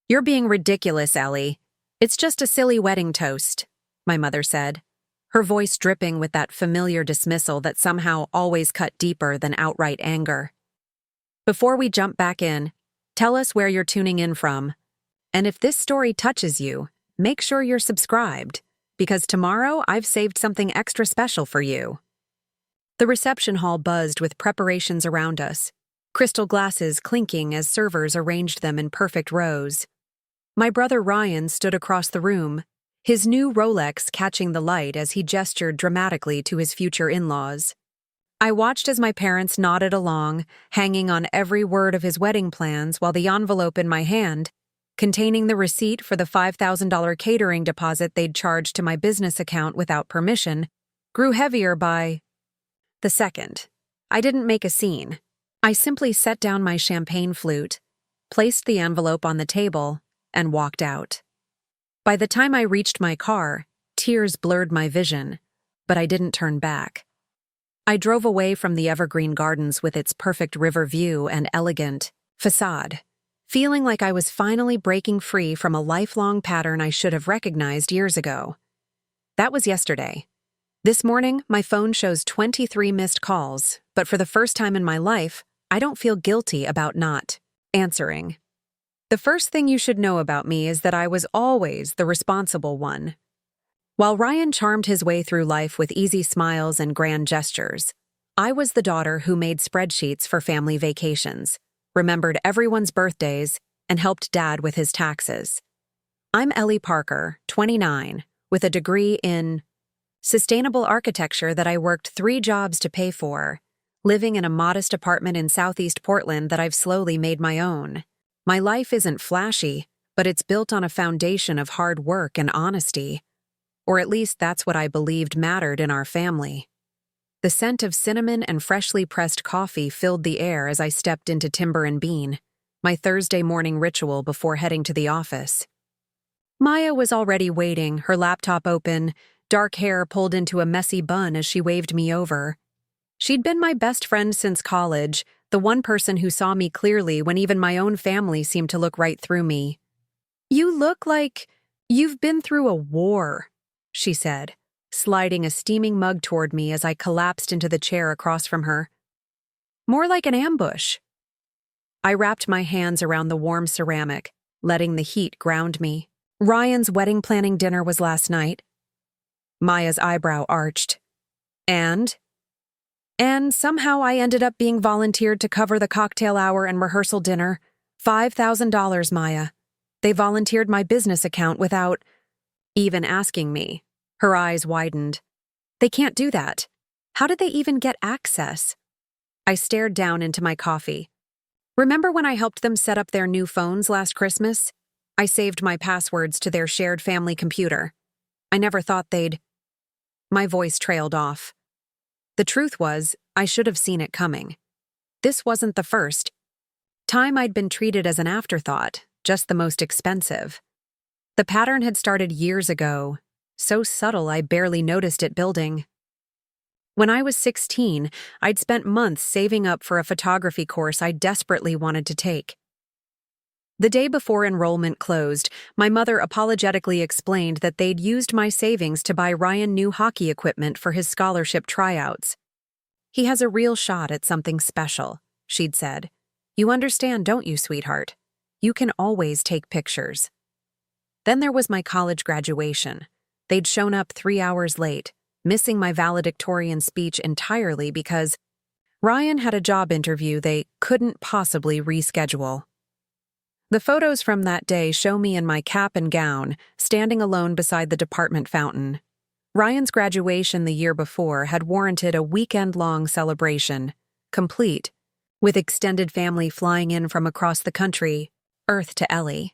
"You're being ridiculous, Ellie. It's just a silly wedding toast," my mother said, her voice dripping with that familiar dismissal that somehow always cut deeper than outright anger. "Before we jump back in, tell us where you're tuning in from. And if this story touches you, make sure you're subscribed, because tomorrow I've saved something extra special for you." The reception hall buzzed with preparations around us, crystal glasses clinking as servers arranged them in perfect rows. My brother Ryan stood across the room, his new Rolex catching the light as he gestured dramatically to his future in-laws. I watched as my parents nodded along, hanging on every word of his wedding plans while the envelope in my hand, containing the receipt for the $5,000 catering deposit they'd charged to my business account without permission, grew heavier by the second. I didn't make a scene. I simply set down my champagne flute, placed the envelope on the table, and walked out. By the time I reached my car, tears blurred my vision, but I didn't turn back. I drove away from the Evergreen Gardens with its perfect river view and elegant façade, feeling like I was finally breaking free from a lifelong pattern I should have recognized years ago. That was yesterday. This morning, my phone shows 23 missed calls, but for the first time in my life, I don't feel guilty about not answering. The first thing you should know about me is that I was always the responsible one. While Ryan charmed his way through life with easy smiles and grand gestures, I was the daughter who made spreadsheets for family vacations, remembered everyone's birthdays, and helped Dad with his taxes. I'm Ellie Parker, 29, with a degree in sustainable architecture that I worked 3 jobs to pay for, living in a modest apartment in Southeast Portland that I've slowly made my own. My life isn't flashy, but it's built on a foundation of hard work and honesty. Or at least that's what I believed mattered in our family. The scent of cinnamon and freshly pressed coffee filled the air as I stepped into Timber and Bean, my Thursday morning ritual before heading to the office. Maya was already waiting, her laptop open, dark hair pulled into a messy bun as she waved me over. She'd been my best friend since college, the one person who saw me clearly when even my own family seemed to look right through me. "You look like you've been through a war," she said, sliding a steaming mug toward me as I collapsed into the chair across from her. "More like an ambush." I wrapped my hands around the warm ceramic, letting the heat ground me. "Ryan's wedding planning dinner was last night." Maya's eyebrow arched. And somehow I ended up being volunteered to cover the cocktail hour and rehearsal dinner. $5,000, Maya. They volunteered my business account without even asking me. Her eyes widened. "They can't do that. How did they even get access?" I stared down into my coffee. "Remember when I helped them set up their new phones last Christmas? I saved my passwords to their shared family computer. I never thought they'd—" My voice trailed off. The truth was, I should have seen it coming. This wasn't the first time I'd been treated as an afterthought, just the most expensive. The pattern had started years ago, so subtle I barely noticed it building. When I was 16, I'd spent months saving up for a photography course I desperately wanted to take. The day before enrollment closed, my mother apologetically explained that they'd used my savings to buy Ryan new hockey equipment for his scholarship tryouts. "He has a real shot at something special," she'd said. "You understand, don't you, sweetheart? You can always take pictures." Then there was my college graduation. They'd shown up 3 hours late, missing my valedictorian speech entirely because Ryan had a job interview they couldn't possibly reschedule. The photos from that day show me in my cap and gown, standing alone beside the department fountain. Ryan's graduation the year before had warranted a weekend-long celebration, complete, with extended family flying in from across the country, Earth to Ellie.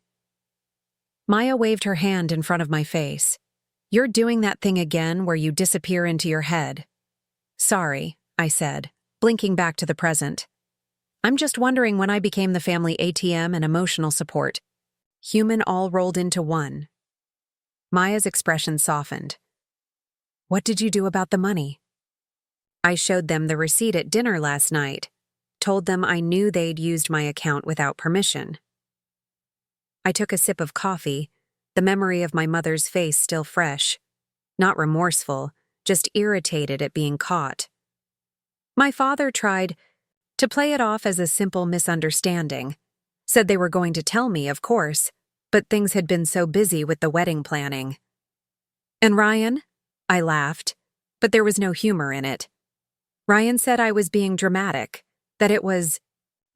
Maya waved her hand in front of my face. "You're doing that thing again where you disappear into your head." "Sorry," I said, blinking back to the present. "I'm just wondering when I became the family ATM and emotional support. Human all rolled into one." Maya's expression softened. "What did you do about the money?" "I showed them the receipt at dinner last night. Told them I knew they'd used my account without permission." I took a sip of coffee, the memory of my mother's face still fresh. Not remorseful, just irritated at being caught. My father tried to play it off as a simple misunderstanding. Said they were going to tell me, of course, but things had been so busy with the wedding planning. And Ryan? I laughed, but there was no humor in it. Ryan said I was being dramatic, that it was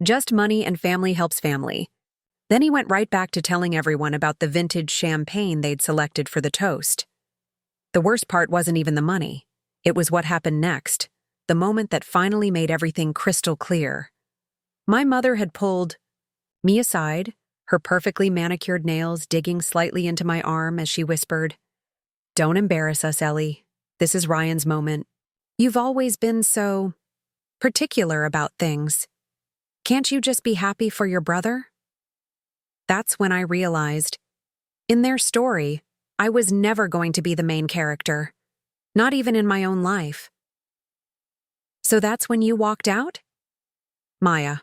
just money and family helps family. Then he went right back to telling everyone about the vintage champagne they'd selected for the toast. The worst part wasn't even the money. It was what happened next, the moment that finally made everything crystal clear. My mother had pulled me aside, her perfectly manicured nails digging slightly into my arm as she whispered, "Don't embarrass us, Ellie. This is Ryan's moment. You've always been so particular about things. Can't you just be happy for your brother?" That's when I realized, in their story, I was never going to be the main character, not even in my own life. "So that's when you walked out?" Maya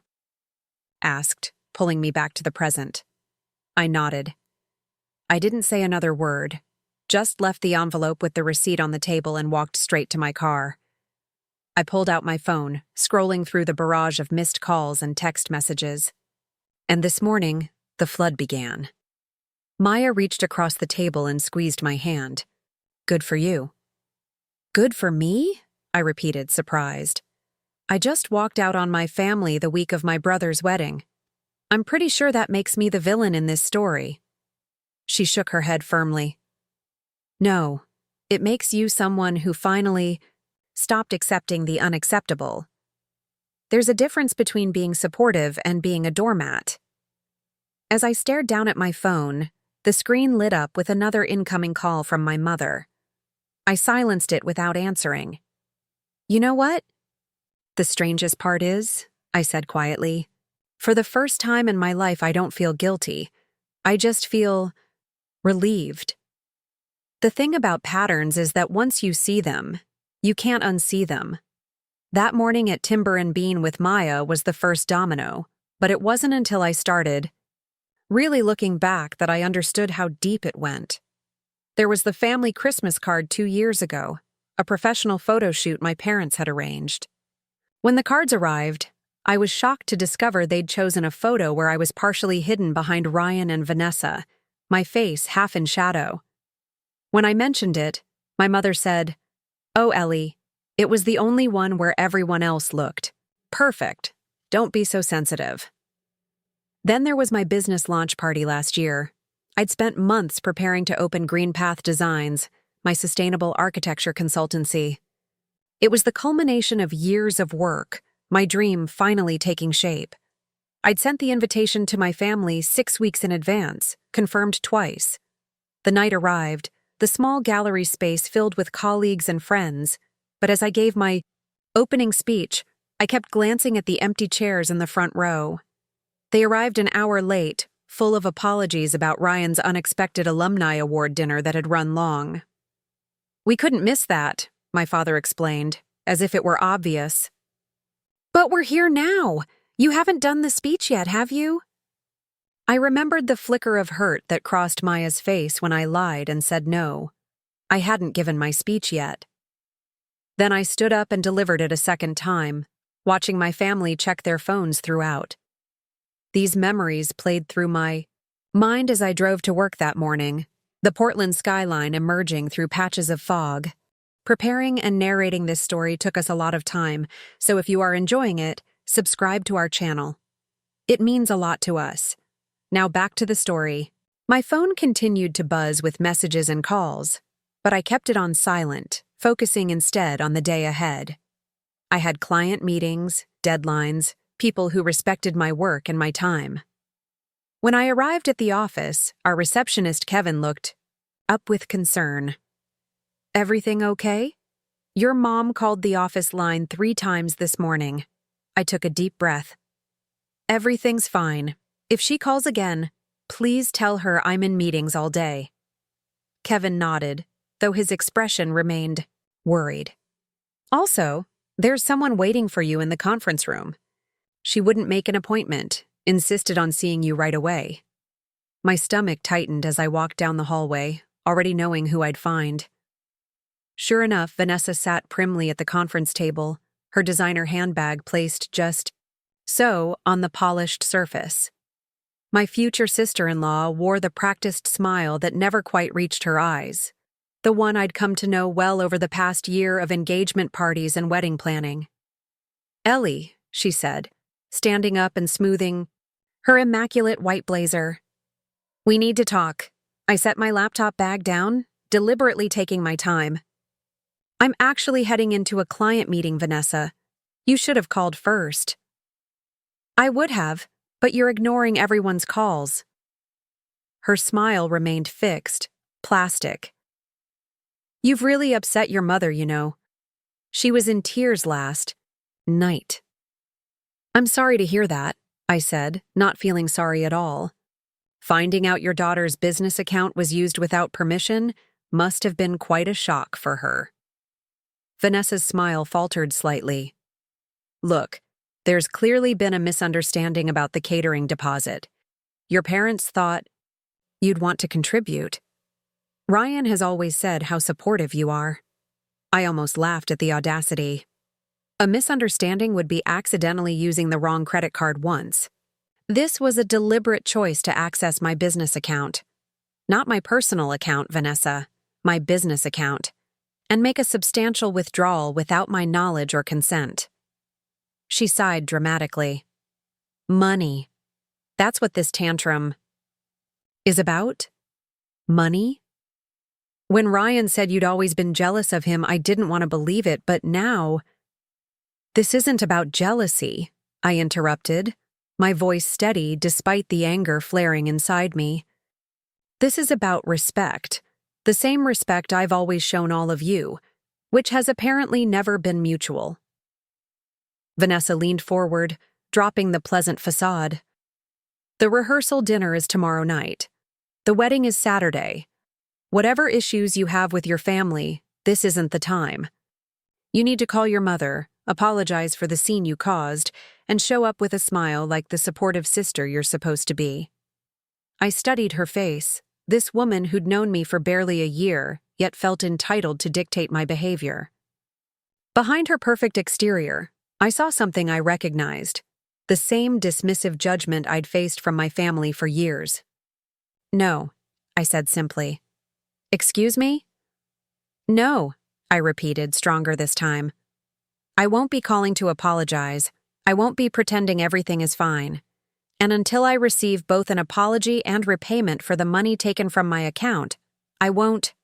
asked, pulling me back to the present. I nodded. I didn't say another word, just left the envelope with the receipt on the table and walked straight to my car. I pulled out my phone, scrolling through the barrage of missed calls and text messages. And this morning, the flood began. Maya reached across the table and squeezed my hand. "Good for you." "Good for me?" I repeated, surprised. "I just walked out on my family the week of my brother's wedding. I'm pretty sure that makes me the villain in this story." She shook her head firmly. "No, it makes you someone who finally stopped accepting the unacceptable. There's a difference between being supportive and being a doormat." As I stared down at my phone, the screen lit up with another incoming call from my mother. I silenced it without answering. "You know what? The strangest part is," I said quietly, "for the first time in my life I don't feel guilty. I just feel relieved. The thing about patterns is that once you see them, you can't unsee them. That morning at Timber and Bean with Maya was the first domino, but it wasn't until I started really looking back that I understood how deep it went. There was the family Christmas card 2 years ago, a professional photo shoot my parents had arranged. When the cards arrived, I was shocked to discover they'd chosen a photo where I was partially hidden behind Ryan and Vanessa, my face half in shadow. When I mentioned it, my mother said, "Oh, Ellie, it was the only one where everyone else looked perfect. Don't be so sensitive." Then there was my business launch party last year. I'd spent months preparing to open Green Path Designs, my sustainable architecture consultancy. It was the culmination of years of work, my dream finally taking shape. I'd sent the invitation to my family 6 weeks in advance, confirmed twice. The night arrived, the small gallery space filled with colleagues and friends, but as I gave my opening speech, I kept glancing at the empty chairs in the front row. They arrived an hour late, full of apologies about Ryan's unexpected alumni award dinner that had run long. "We couldn't miss that," my father explained, as if it were obvious. "But we're here now. You haven't done the speech yet, have you?" I remembered the flicker of hurt that crossed Maya's face when I lied and said no. I hadn't given my speech yet. Then I stood up and delivered it a second time, watching my family check their phones throughout. These memories played through my mind as I drove to work that morning, the Portland skyline emerging through patches of fog. Preparing and narrating this story took us a lot of time, so if you are enjoying it, subscribe to our channel. It means a lot to us. Now back to the story. My phone continued to buzz with messages and calls, but I kept it on silent, focusing instead on the day ahead. I had client meetings, deadlines, people who respected my work and my time. When I arrived at the office, our receptionist Kevin looked up with concern. "Everything okay? Your mom called the office line 3 times this morning." I took a deep breath. "Everything's fine. If she calls again, please tell her I'm in meetings all day." Kevin nodded, though his expression remained worried. "Also, there's someone waiting for you in the conference room. She wouldn't make an appointment, insisted on seeing you right away." My stomach tightened as I walked down the hallway, already knowing who I'd find. Sure enough, Vanessa sat primly at the conference table, her designer handbag placed just so on the polished surface. My future sister-in-law wore the practiced smile that never quite reached her eyes, the one I'd come to know well over the past year of engagement parties and wedding planning. "Ellie," she said, standing up and smoothing her immaculate white blazer. "We need to talk." I set my laptop bag down, deliberately taking my time. "I'm actually heading into a client meeting, Vanessa. You should have called first." "I would have, but you're ignoring everyone's calls." Her smile remained fixed, plastic. "You've really upset your mother, you know. She was in tears last night." "I'm sorry to hear that," I said, not feeling sorry at all. Finding out your daughter's business account was used without permission must have been quite a shock for her. Vanessa's smile faltered slightly. "Look, there's clearly been a misunderstanding about the catering deposit. Your parents thought you'd want to contribute. Ryan has always said how supportive you are." I almost laughed at the audacity. A misunderstanding would be accidentally using the wrong credit card once. This was a deliberate choice to access my business account. Not my personal account, Vanessa, my business account, and make a substantial withdrawal without my knowledge or consent. She sighed dramatically. "Money. That's what this tantrum is about? Money?" When Ryan said you'd always been jealous of him, I didn't want to believe it, but now... "This isn't about jealousy," I interrupted, my voice steady despite the anger flaring inside me. "This is about respect, the same respect I've always shown all of you, which has apparently never been mutual." Vanessa leaned forward, dropping the pleasant façade. "The rehearsal dinner is tomorrow night. The wedding is Saturday. Whatever issues you have with your family, this isn't the time. You need to call your mother, apologize for the scene you caused, and show up with a smile like the supportive sister you're supposed to be." I studied her face, this woman who'd known me for barely a year, yet felt entitled to dictate my behavior. Behind her perfect exterior, I saw something I recognized, the same dismissive judgment I'd faced from my family for years. "No," I said simply. "Excuse me?" "No," I repeated, stronger this time. "I won't be calling to apologize. I won't be pretending everything is fine. And until I receive both an apology and repayment for the money taken from my account, I won't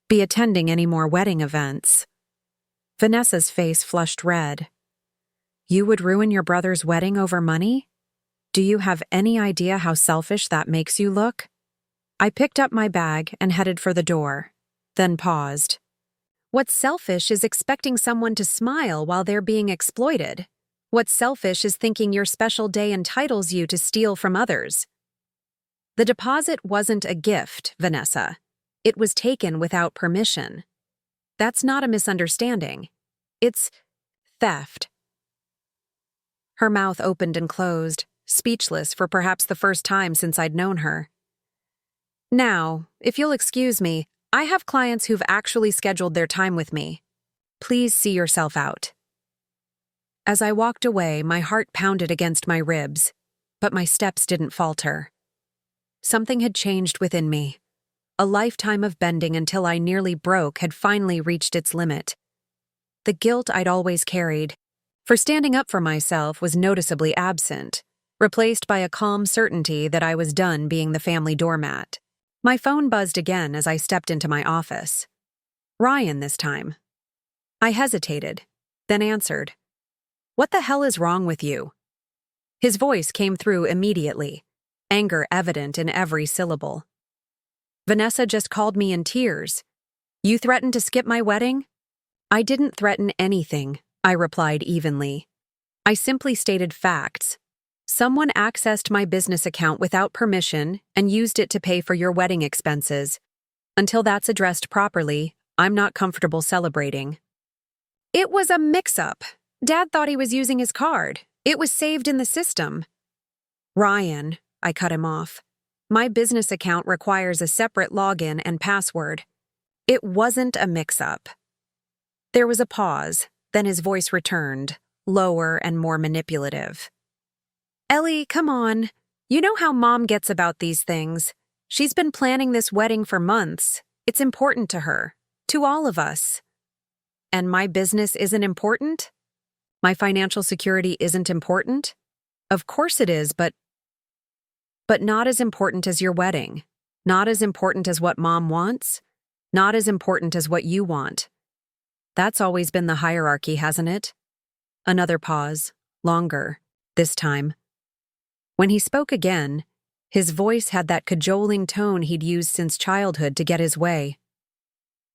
be attending any more wedding events." Vanessa's face flushed red. "You would ruin your brother's wedding over money? Do you have any idea how selfish that makes you look?" I picked up my bag and headed for the door, then paused. "What's selfish is expecting someone to smile while they're being exploited. What's selfish is thinking your special day entitles you to steal from others. The deposit wasn't a gift, Vanessa. It was taken without permission. That's not a misunderstanding. It's theft." Her mouth opened and closed, speechless for perhaps the first time since I'd known her. "Now, if you'll excuse me, I have clients who've actually scheduled their time with me. Please see yourself out." As I walked away, my heart pounded against my ribs, but my steps didn't falter. Something had changed within me. A lifetime of bending until I nearly broke had finally reached its limit. The guilt I'd always carried for standing up for myself was noticeably absent, replaced by a calm certainty that I was done being the family doormat. My phone buzzed again as I stepped into my office. Ryan this time. I hesitated, then answered. "What the hell is wrong with you?" His voice came through immediately, anger evident in every syllable. "Vanessa just called me in tears. You threatened to skip my wedding?" "I didn't threaten anything," I replied evenly. "I simply stated facts. Someone accessed my business account without permission and used it to pay for your wedding expenses. Until that's addressed properly, I'm not comfortable celebrating." "It was a mix-up. Dad thought he was using his card. It was saved in the system." "Ryan," I cut him off. My business account requires a separate login and password. It wasn't a mix-up. There was a pause, then his voice returned, lower and more manipulative. Ellie, come on. You know how Mom gets about these things. She's been planning this wedding for months. It's important to her. To all of us. And my business isn't important? My financial security isn't important? Of course it is, but not as important as your wedding. Not as important as what Mom wants. Not as important as what you want. That's always been the hierarchy, hasn't it? Another pause, longer, this time. When he spoke again, his voice had that cajoling tone he'd used since childhood to get his way.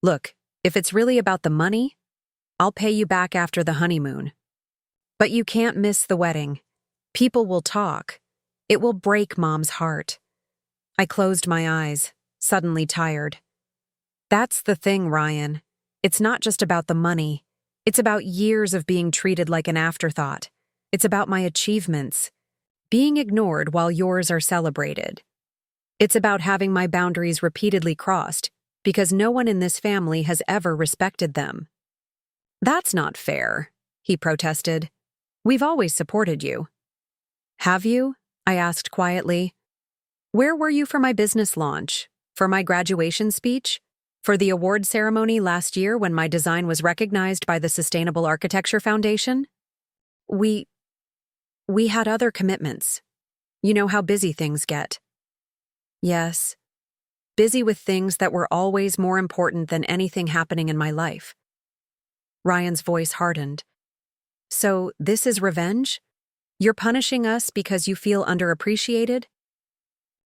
Look, if it's really about the money, I'll pay you back after the honeymoon. But you can't miss the wedding. People will talk. It will break Mom's heart. I closed my eyes, suddenly tired. That's the thing, Ryan. It's not just about the money. It's about years of being treated like an afterthought. It's about my achievements, being ignored while yours are celebrated. It's about having my boundaries repeatedly crossed because no one in this family has ever respected them. That's not fair, he protested. We've always supported you. Have you? I asked quietly. Where were you for my business launch? For my graduation speech? For the award ceremony last year when my design was recognized by the Sustainable Architecture Foundation? We had other commitments. You know how busy things get. Yes. Busy with things that were always more important than anything happening in my life. Ryan's voice hardened. So, this is revenge? You're punishing us because you feel underappreciated?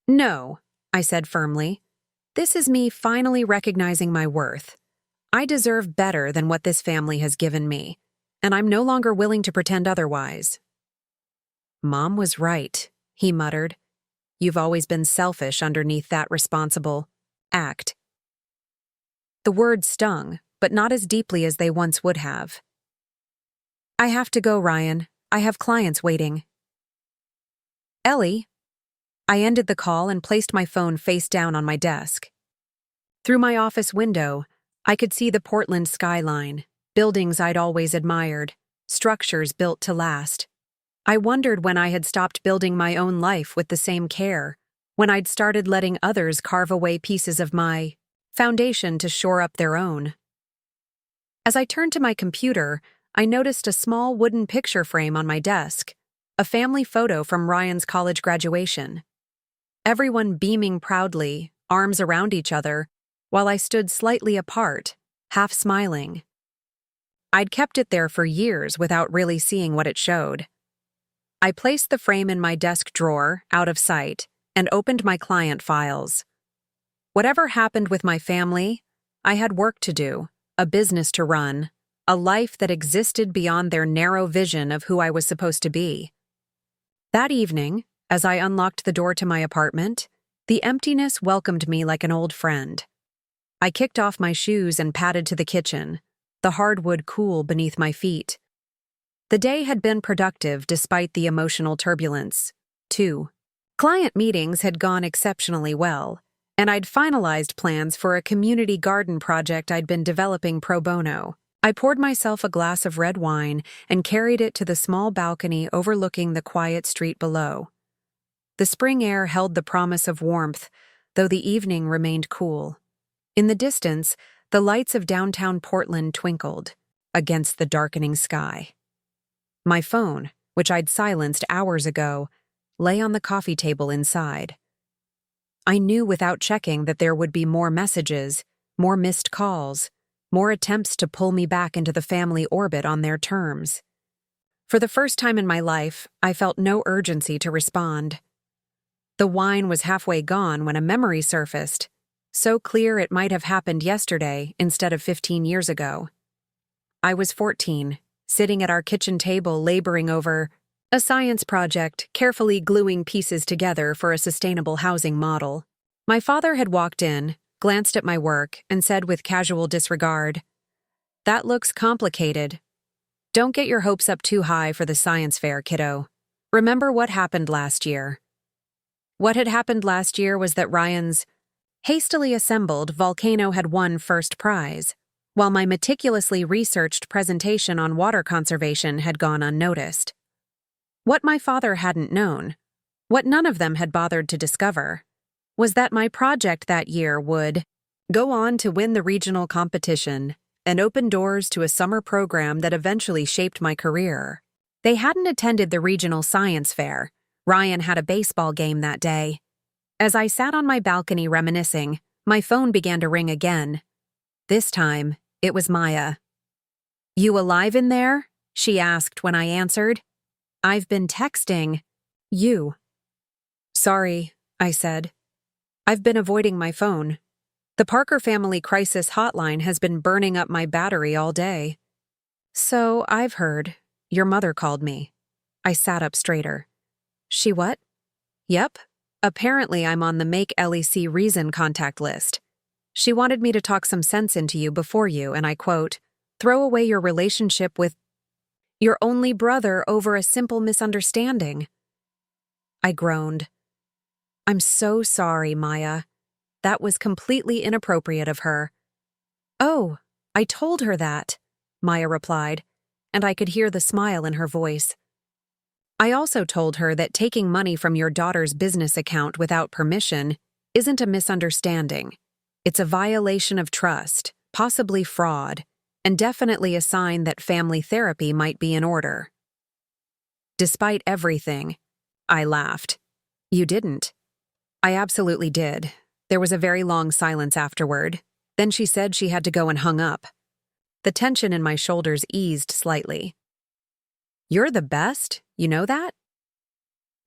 No, I said firmly. This is me finally recognizing my worth. I deserve better than what this family has given me, and I'm no longer willing to pretend otherwise. Mom was right, he muttered. You've always been selfish underneath that responsible act. The words stung, but not as deeply as they once would have. I have to go, Ryan. I have clients waiting. Ellie. I ended the call and placed my phone face down on my desk. Through my office window, I could see the Portland skyline, buildings I'd always admired, structures built to last. I wondered when I had stopped building my own life with the same care, when I'd started letting others carve away pieces of my foundation to shore up their own. As I turned to my computer, I noticed a small wooden picture frame on my desk, a family photo from Ryan's college graduation. Everyone beaming proudly, arms around each other, while I stood slightly apart, half smiling. I'd kept it there for years without really seeing what it showed. I placed the frame in my desk drawer, out of sight, and opened my client files. Whatever happened with my family, I had work to do, a business to run, a life that existed beyond their narrow vision of who I was supposed to be. That evening, as I unlocked the door to my apartment, the emptiness welcomed me like an old friend. I kicked off my shoes and padded to the kitchen, the hardwood cool beneath my feet. The day had been productive despite the emotional turbulence. 2. Client meetings had gone exceptionally well, and I'd finalized plans for a community garden project I'd been developing pro bono. I poured myself a glass of red wine and carried it to the small balcony overlooking the quiet street below. The spring air held the promise of warmth, though the evening remained cool. In the distance, the lights of downtown Portland twinkled against the darkening sky. My phone, which I'd silenced hours ago, lay on the coffee table inside. I knew without checking that there would be more messages, more missed calls, more attempts to pull me back into the family orbit on their terms. For the first time in my life, I felt no urgency to respond. The wine was halfway gone when a memory surfaced, so clear it might have happened yesterday instead of 15 years ago. I was 14, sitting at our kitchen table laboring over a science project, carefully gluing pieces together for a sustainable housing model. My father had walked in, glanced at my work, and said with casual disregard, "That looks complicated. Don't get your hopes up too high for the science fair, kiddo. Remember what happened last year." What had happened last year was that Ryan's hastily assembled volcano had won first prize, while my meticulously researched presentation on water conservation had gone unnoticed. What my father hadn't known, what none of them had bothered to discover, was that my project that year would go on to win the regional competition and open doors to a summer program that eventually shaped my career. They hadn't attended the regional science fair. Ryan had a baseball game that day. As I sat on my balcony reminiscing, my phone began to ring again. This time, it was Maya. "You alive in there?" she asked when I answered. "I've been texting you." "Sorry," I said. "I've been avoiding my phone. The Parker Family Crisis Hotline has been burning up my battery all day." "So I've heard. Your mother called me." I sat up straighter. "She what?" "Yep. Apparently I'm on the Make Ellie See Reason contact list. She wanted me to talk some sense into you before you, and I quote, throw away your relationship with your only brother over a simple misunderstanding." I groaned. "I'm so sorry, Maya. That was completely inappropriate of her." "Oh, I told her that," Maya replied, and I could hear the smile in her voice. "I also told her that taking money from your daughter's business account without permission isn't a misunderstanding. It's a violation of trust, possibly fraud, and definitely a sign that family therapy might be in order." "Despite everything," I laughed. "You didn't." "I absolutely did." There was a very long silence afterward. Then she said she had to go and hung up. The tension in my shoulders eased slightly. "You're the best, you know that?"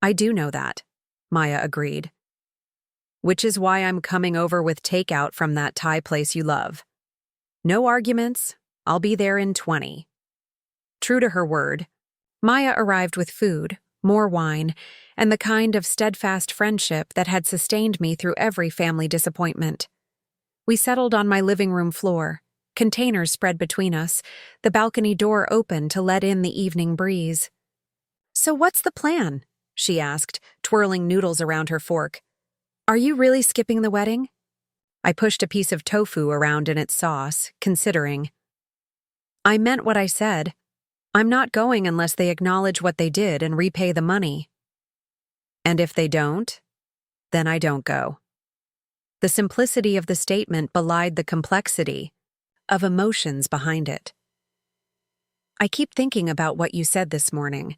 "I do know that," Maya agreed. "Which is why I'm coming over with takeout from that Thai place you love. No arguments, I'll be there in 20. True to her word, Maya arrived with food, more wine, and the kind of steadfast friendship that had sustained me through every family disappointment. We settled on my living room floor, containers spread between us, the balcony door open to let in the evening breeze. "So what's the plan?" she asked, twirling noodles around her fork. "Are you really skipping the wedding?" I pushed a piece of tofu around in its sauce, considering. "I meant what I said. I'm not going unless they acknowledge what they did and repay the money. And if they don't, then I don't go." The simplicity of the statement belied the complexity of emotions behind it. "I keep thinking about what you said this morning,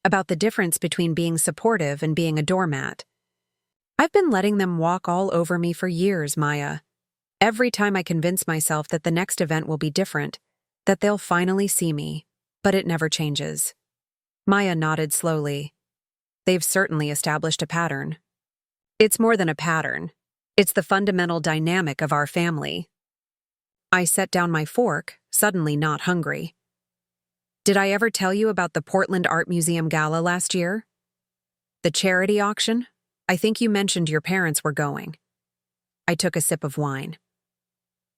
about the difference between being supportive and being a doormat. I've been letting them walk all over me for years, Maya. Every time I convince myself that the next event will be different, that they'll finally see me, but it never changes." Maya nodded slowly. "They've certainly established a pattern." "It's more than a pattern. It's the fundamental dynamic of our family." I set down my fork, suddenly not hungry. "Did I ever tell you about the Portland Art Museum Gala last year? The charity auction? I think you mentioned your parents were going." I took a sip of wine.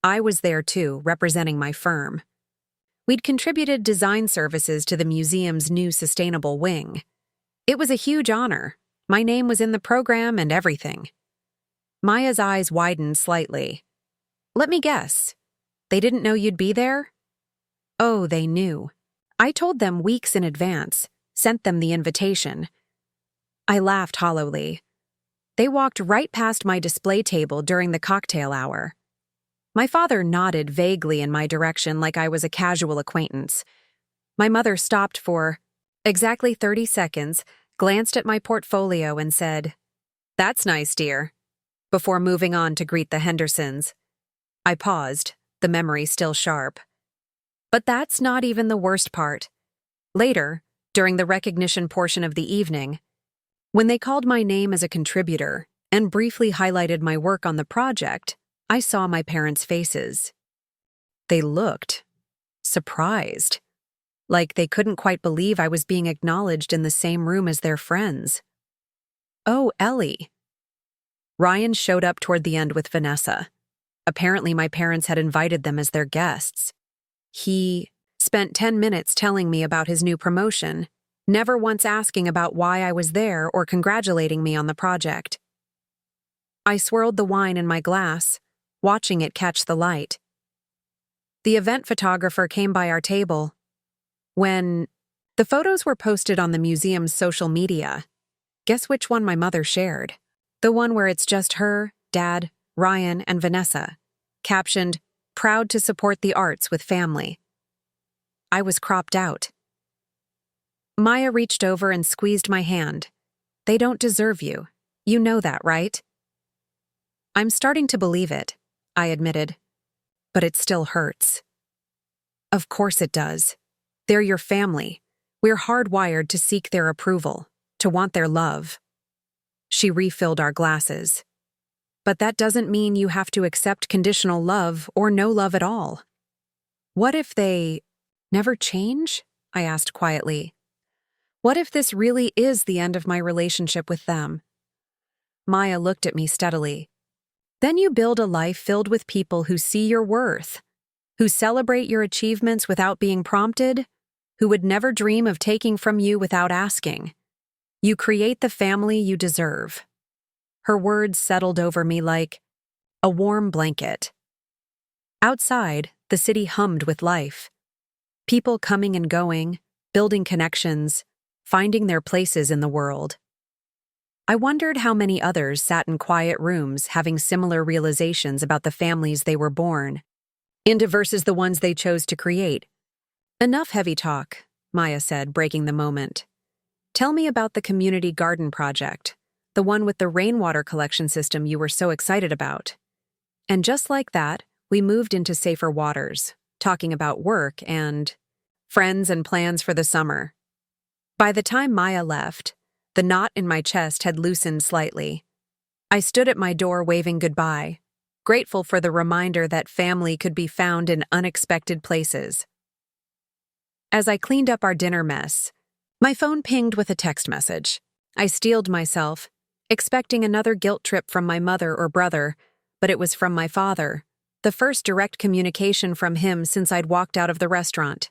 "I was there too, representing my firm. We'd contributed design services to the museum's new sustainable wing. It was a huge honor. My name was in the program and everything." Maya's eyes widened slightly. "Let me guess. They didn't know you'd be there?" "Oh, they knew. I told them weeks in advance, sent them the invitation." I laughed hollowly. "They walked right past my display table during the cocktail hour." My father nodded vaguely in my direction like I was a casual acquaintance. My mother stopped for exactly 30 seconds, glanced at my portfolio and said, "That's nice, dear," before moving on to greet the Hendersons. I paused, the memory still sharp. But that's not even the worst part. Later, during the recognition portion of the evening, when they called my name as a contributor and briefly highlighted my work on the project, I saw my parents' faces. They looked surprised, like they couldn't quite believe I was being acknowledged in the same room as their friends. "Oh, Ellie." Ryan showed up toward the end with Vanessa. Apparently my parents had invited them as their guests. He spent 10 minutes telling me about his new promotion, never once asking about why I was there or congratulating me on the project. I swirled the wine in my glass, watching it catch the light. The event photographer came by our table. When the photos were posted on the museum's social media, guess which one my mother shared? The one where it's just her, Dad, Ryan, and Vanessa, captioned, "Proud to support the arts with family." I was cropped out. Maya reached over and squeezed my hand. "They don't deserve you. You know that, right?" "I'm starting to believe it," I admitted. "But it still hurts." "Of course it does. They're your family. We're hardwired to seek their approval, to want their love." She refilled our glasses. "But that doesn't mean you have to accept conditional love or no love at all." "What if they never change?" I asked quietly. "What if this really is the end of my relationship with them?" Maya looked at me steadily. "Then you build a life filled with people who see your worth, who celebrate your achievements without being prompted, who would never dream of taking from you without asking. You create the family you deserve." Her words settled over me like a warm blanket. Outside, the city hummed with life. People coming and going, building connections, finding their places in the world. I wondered how many others sat in quiet rooms having similar realizations about the families they were born into versus the ones they chose to create. "Enough heavy talk," Maya said, breaking the moment. "Tell me about the community garden project, the one with the rainwater collection system you were so excited about." And just like that, we moved into safer waters, talking about work and friends and plans for the summer. By the time Maya left, the knot in my chest had loosened slightly. I stood at my door waving goodbye, grateful for the reminder that family could be found in unexpected places. As I cleaned up our dinner mess, my phone pinged with a text message. I steeled myself, expecting another guilt trip from my mother or brother, but it was from my father, the first direct communication from him since I'd walked out of the restaurant.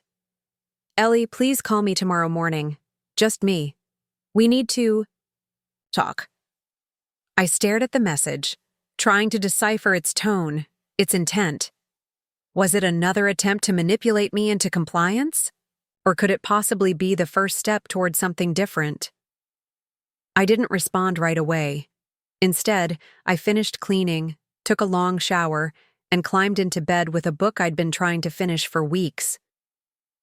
"Ellie, please call me tomorrow morning. Just me. We need to talk." I stared at the message, trying to decipher its tone, its intent. Was it another attempt to manipulate me into compliance? Or could it possibly be the first step toward something different? I didn't respond right away. Instead, I finished cleaning, took a long shower, and climbed into bed with a book I'd been trying to finish for weeks.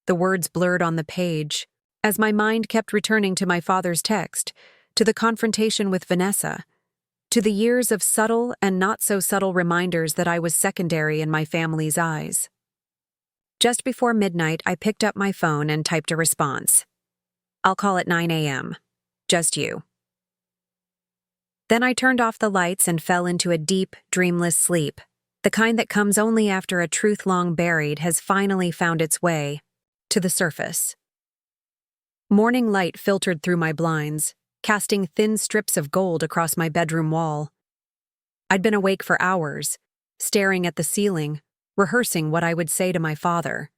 The words blurred on the page, as my mind kept returning to my father's text, to the confrontation with Vanessa, to the years of subtle and not-so-subtle reminders that I was secondary in my family's eyes. Just before midnight, I picked up my phone and typed a response. "I'll call at 9 a.m. Just you." Then I turned off the lights and fell into a deep, dreamless sleep, the kind that comes only after a truth long buried has finally found its way to the surface. Morning light filtered through my blinds, casting thin strips of gold across my bedroom wall. I'd been awake for hours, staring at the ceiling, rehearsing what I would say to my father.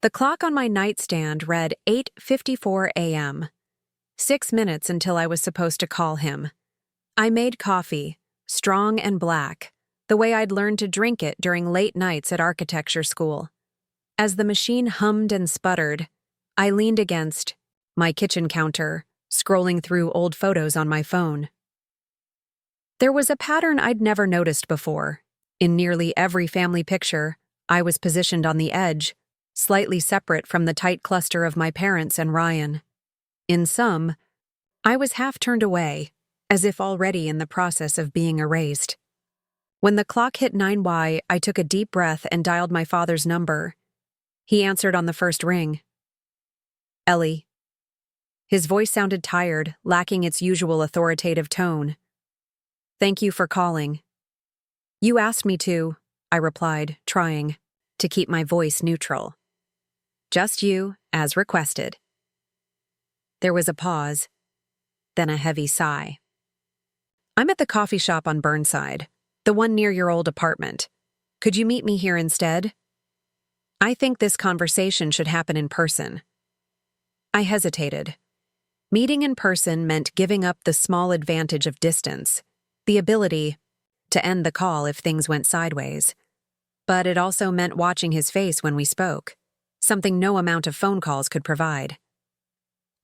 The clock on my nightstand read 8:54 a.m., 6 minutes until I was supposed to call him. I made coffee, strong and black, the way I'd learned to drink it during late nights at architecture school. As the machine hummed and sputtered, I leaned against my kitchen counter, scrolling through old photos on my phone. There was a pattern I'd never noticed before. In nearly every family picture, I was positioned on the edge, slightly separate from the tight cluster of my parents and Ryan. In some, I was half turned away, as if already in the process of being erased. When the clock hit 9 I took a deep breath and dialed my father's number. He answered on the first ring. "Ellie." His voice sounded tired, lacking its usual authoritative tone. "Thank you for calling." "You asked me to," I replied, trying to keep my voice neutral. "Just you, as requested." There was a pause, then a heavy sigh. "I'm at the coffee shop on Burnside, the one near your old apartment. Could you meet me here instead? I think this conversation should happen in person." I hesitated, Meeting in person meant giving up the small advantage of distance, the ability to end the call if things went sideways. But it also meant watching his face when we spoke, something no amount of phone calls could provide.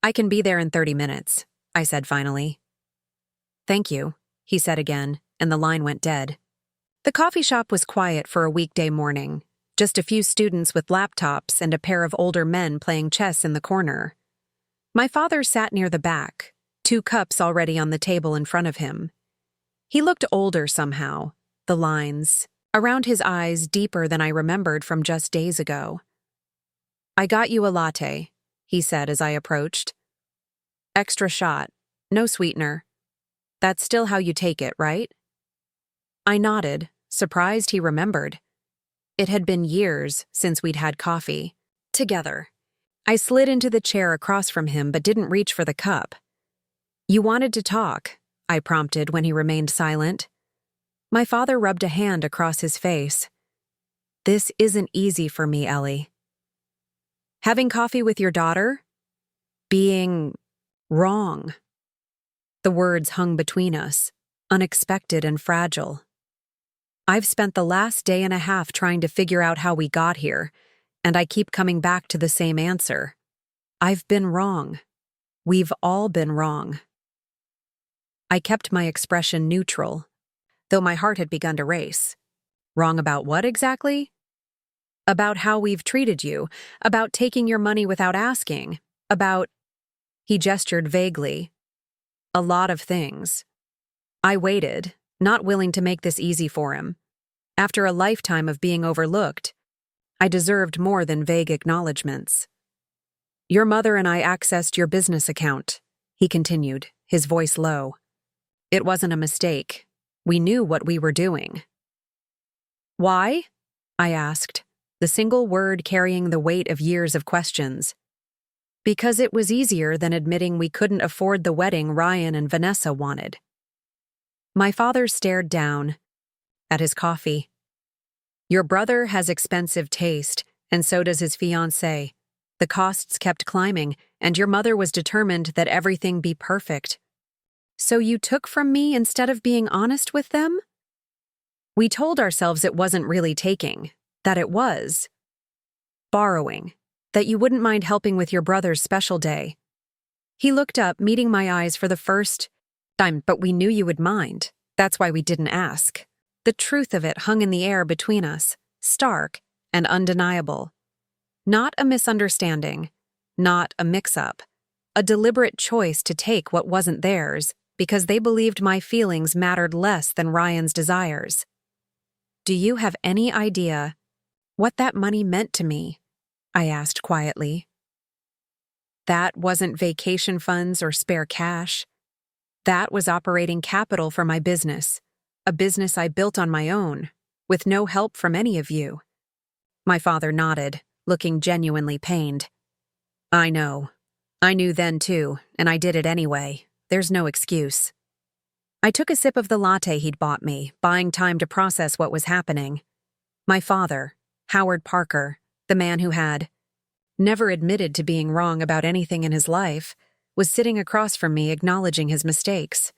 "I can be there in 30 minutes, I said finally. "Thank you," he said again, and the line went dead. The coffee shop was quiet for a weekday morning, just a few students with laptops and a pair of older men playing chess in the corner. My father sat near the back, 2 cups already on the table in front of him. He looked older somehow, the lines around his eyes deeper than I remembered from just days ago. "I got you a latte," he said as I approached. "Extra shot, no sweetener. That's still how you take it, right?" I nodded, surprised he remembered. It had been years since we'd had coffee together. I slid into the chair across from him but didn't reach for the cup. "You wanted to talk," I prompted when he remained silent. My father rubbed a hand across his face. "This isn't easy for me, Ellie. Having coffee with your daughter? Being wrong." The words hung between us, unexpected and fragile. I've spent the last day and a half trying to figure out how we got here, and I keep coming back to the same answer. I've been wrong. We've all been wrong. I kept my expression neutral, though my heart had begun to race. Wrong about what exactly? About how we've treated you, about taking your money without asking, about— He gestured vaguely. A lot of things. I waited, not willing to make this easy for him. After a lifetime of being overlooked, I deserved more than vague acknowledgments. "Your mother and I accessed your business account," he continued, his voice low. "It wasn't a mistake. We knew what we were doing." "Why?" I asked, the single word carrying the weight of years of questions. "Because it was easier than admitting we couldn't afford the wedding Ryan and Vanessa wanted." My father stared down at his coffee. "Your brother has expensive taste, and so does his fiancée. The costs kept climbing, and your mother was determined that everything be perfect. So you took from me instead of being honest with them?" We told ourselves it wasn't really taking, that it was borrowing, that you wouldn't mind helping with your brother's special day. He looked up, meeting my eyes for the first time. "But we knew you would mind. That's why we didn't ask." The truth of it hung in the air between us, stark and undeniable. Not a misunderstanding, not a mix-up, a deliberate choice to take what wasn't theirs because they believed my feelings mattered less than Ryan's desires. "Do you have any idea what that money meant to me?" I asked quietly. "That wasn't vacation funds or spare cash. That was operating capital for my business, a business I built on my own, with no help from any of you." My father nodded, looking genuinely pained. "I know. I knew then too, and I did it anyway. There's no excuse." I took a sip of the latte he'd bought me, buying time to process what was happening. My father, Howard Parker, the man who had never admitted to being wrong about anything in his life, was sitting across from me acknowledging his mistakes.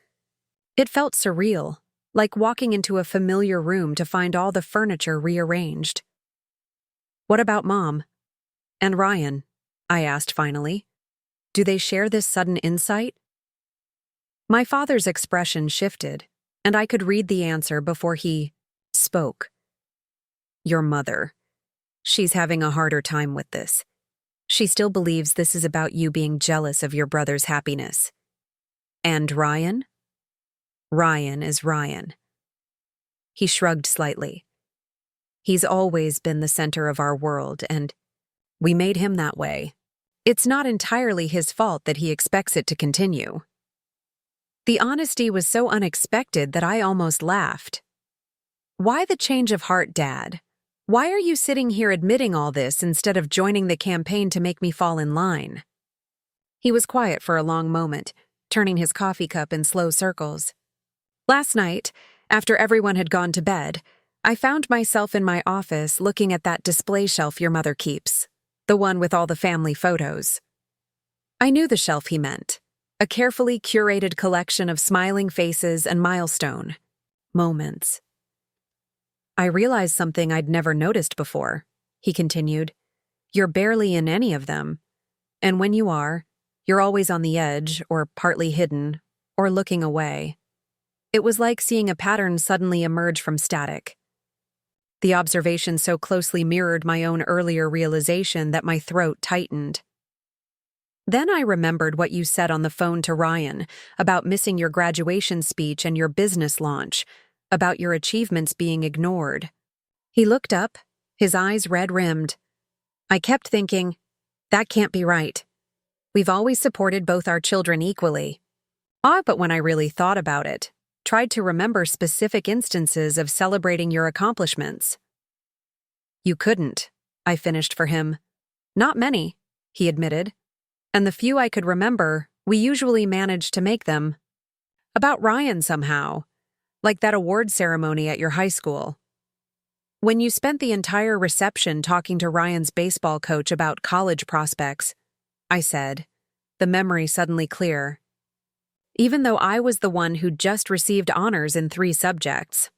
It felt surreal, like walking into a familiar room to find all the furniture rearranged. "What about Mom? And Ryan?" I asked finally. "Do they share this sudden insight?" My father's expression shifted, and I could read the answer before he spoke. "Your mother. She's having a harder time with this. She still believes this is about you being jealous of your brother's happiness. And Ryan? Ryan is Ryan." He shrugged slightly. "He's always been the center of our world, and we made him that way. It's not entirely his fault that he expects it to continue." The honesty was so unexpected that I almost laughed. "Why the change of heart, Dad? Why are you sitting here admitting all this instead of joining the campaign to make me fall in line?" He was quiet for a long moment, turning his coffee cup in slow circles. "Last night, after everyone had gone to bed, I found myself in my office looking at that display shelf your mother keeps, the one with all the family photos." I knew the shelf he meant, A carefully curated collection of smiling faces and milestone moments. I realized something I'd never noticed before, he continued. You're barely in any of them. And when you are, you're always on the edge, or partly hidden, or looking away. It was like seeing a pattern suddenly emerge from static. The observation so closely mirrored my own earlier realization that my throat tightened. Then I remembered what you said on the phone to Ryan about missing your graduation speech and your business launch, about your achievements being ignored. He looked up, his eyes red-rimmed. I kept thinking, that can't be right. We've always supported both our children equally. But when I really thought about it, tried to remember specific instances of celebrating your accomplishments. You couldn't, I finished for him. Not many, he admitted. And the few I could remember, we usually managed to make them. About Ryan somehow, like that award ceremony at your high school. When you spent the entire reception talking to Ryan's baseball coach about college prospects, I said, the memory suddenly clear. Even though I was the one who'd just received honors in 3 subjects.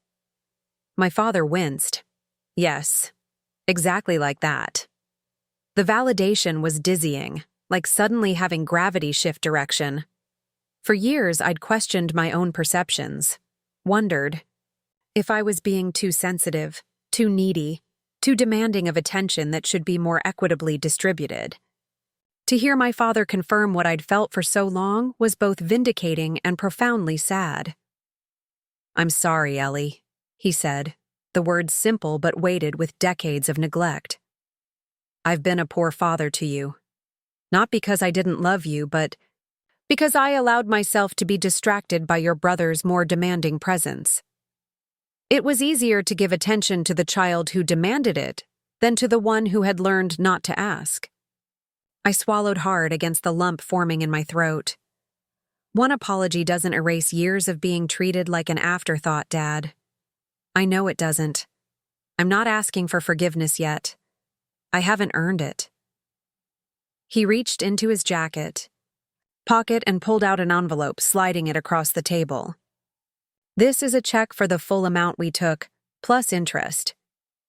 My father winced. Yes, exactly like that. The validation was dizzying, like suddenly having gravity shift direction. For years, I'd questioned my own perceptions, wondered if I was being too sensitive, too needy, too demanding of attention that should be more equitably distributed. To hear my father confirm what I'd felt for so long was both vindicating and profoundly sad. I'm sorry, Ellie, he said, the words simple but weighted with decades of neglect. I've been a poor father to you. Not because I didn't love you, but because I allowed myself to be distracted by your brother's more demanding presence. It was easier to give attention to the child who demanded it than to the one who had learned not to ask. I swallowed hard against the lump forming in my throat. One apology doesn't erase years of being treated like an afterthought, Dad. I know it doesn't. I'm not asking for forgiveness yet. I haven't earned it. He reached into his jacket pocket and pulled out an envelope, sliding it across the table. This is a check for the full amount we took, plus interest.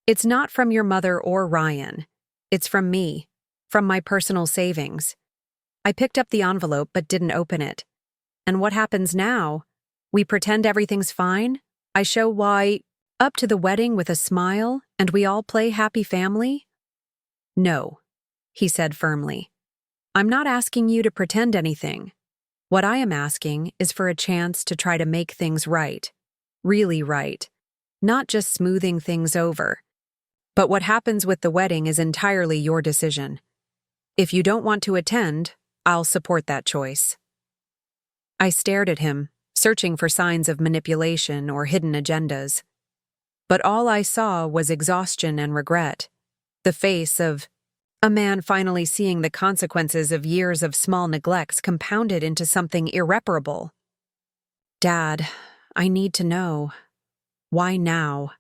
It's not from your mother or Ryan. It's from me, from my personal savings. I picked up the envelope but didn't open it. And what happens now? We pretend everything's fine? I show why, up to the wedding with a smile, and we all play happy family? No, he said firmly. I'm not asking you to pretend anything. What I am asking is for a chance to try to make things right. Really right. Not just smoothing things over. But what happens with the wedding is entirely your decision. If you don't want to attend, I'll support that choice. I stared at him, searching for signs of manipulation or hidden agendas. But all I saw was exhaustion and regret. The face of a man finally seeing the consequences of years of small neglects compounded into something irreparable. Dad, I need to know. Why now?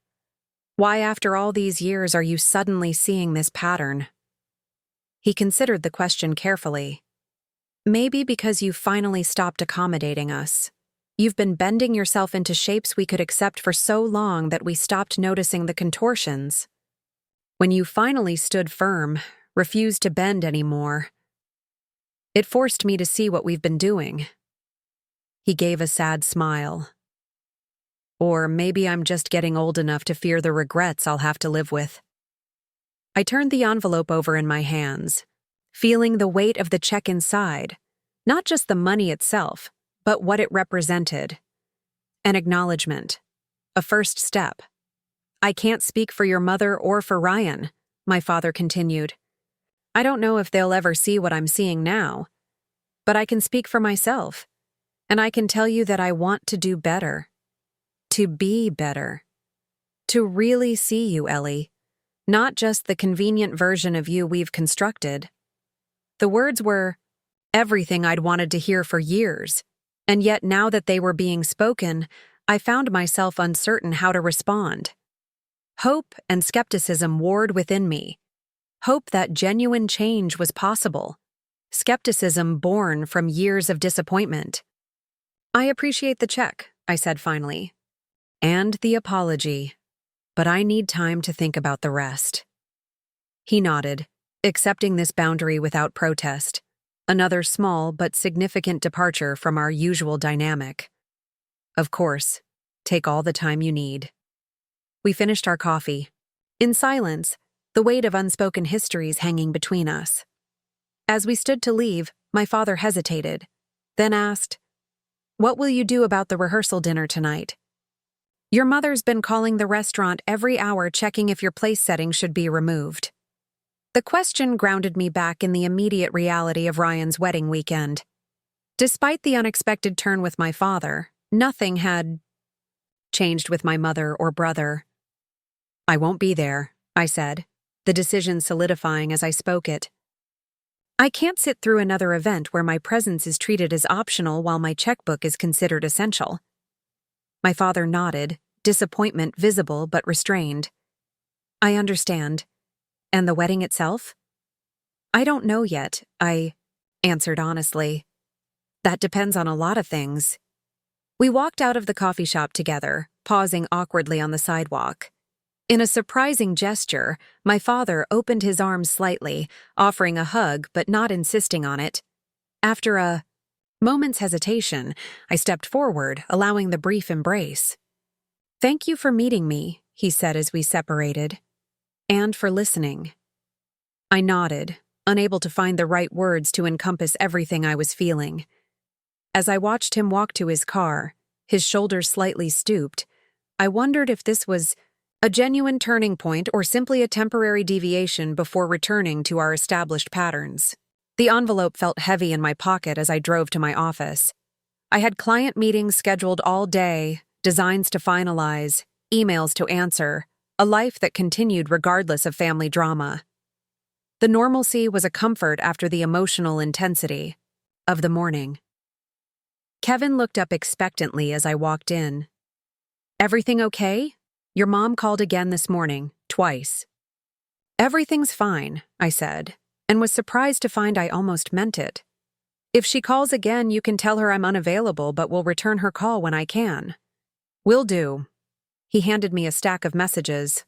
Why after all these years are you suddenly seeing this pattern? He considered the question carefully. Maybe because you finally stopped accommodating us. You've been bending yourself into shapes we could accept for so long that we stopped noticing the contortions. When you finally stood firm, refused to bend anymore, it forced me to see what we've been doing. He gave a sad smile. Or maybe I'm just getting old enough to fear the regrets I'll have to live with. I turned the envelope over in my hands, feeling the weight of the check inside, not just the money itself, but what it represented. An acknowledgement. A first step. I can't speak for your mother or for Ryan, my father continued. I don't know if they'll ever see what I'm seeing now, but I can speak for myself, and I can tell you that I want to do better. To be better. To really see you, Ellie. Not just the convenient version of you we've constructed. The words were everything I'd wanted to hear for years, and yet now that they were being spoken, I found myself uncertain how to respond. Hope and skepticism warred within me. Hope that genuine change was possible, skepticism born from years of disappointment. "I appreciate the check," I said finally, "and the apology, but I need time to think about the rest." He nodded, accepting this boundary without protest, another small but significant departure from our usual dynamic. "Of course, take all the time you need." We finished our coffee. In silence, the weight of unspoken histories hanging between us. As we stood to leave, my father hesitated, then asked, "What will you do about the rehearsal dinner tonight?" "Your mother's been calling the restaurant every hour checking if your place setting should be removed." The question grounded me back in the immediate reality of Ryan's wedding weekend. Despite the unexpected turn with my father, nothing had changed with my mother or brother. "I won't be there," I said, the decision solidifying as I spoke it. I can't sit through another event where my presence is treated as optional while my checkbook is considered essential. My father nodded, disappointment visible but restrained. "I understand. And the wedding itself?" "I don't know yet," I answered honestly. "That depends on a lot of things." We walked out of the coffee shop together, pausing awkwardly on the sidewalk. In a surprising gesture, my father opened his arms slightly, offering a hug but not insisting on it. After a moment's hesitation, I stepped forward, allowing the brief embrace. "Thank you for meeting me," he said as we separated, "and for listening." I nodded, unable to find the right words to encompass everything I was feeling. As I watched him walk to his car, his shoulders slightly stooped, I wondered if this was a genuine turning point or simply a temporary deviation before returning to our established patterns. The envelope felt heavy in my pocket as I drove to my office. I had client meetings scheduled all day, designs to finalize, emails to answer, a life that continued regardless of family drama. The normalcy was a comfort after the emotional intensity of the morning. Kevin looked up expectantly as I walked in. "Everything okay? Your mom called again this morning, twice." "Everything's fine," I said, and was surprised to find I almost meant it. "If she calls again, you can tell her I'm unavailable but will return her call when I can." "Will do." He handed me a stack of messages.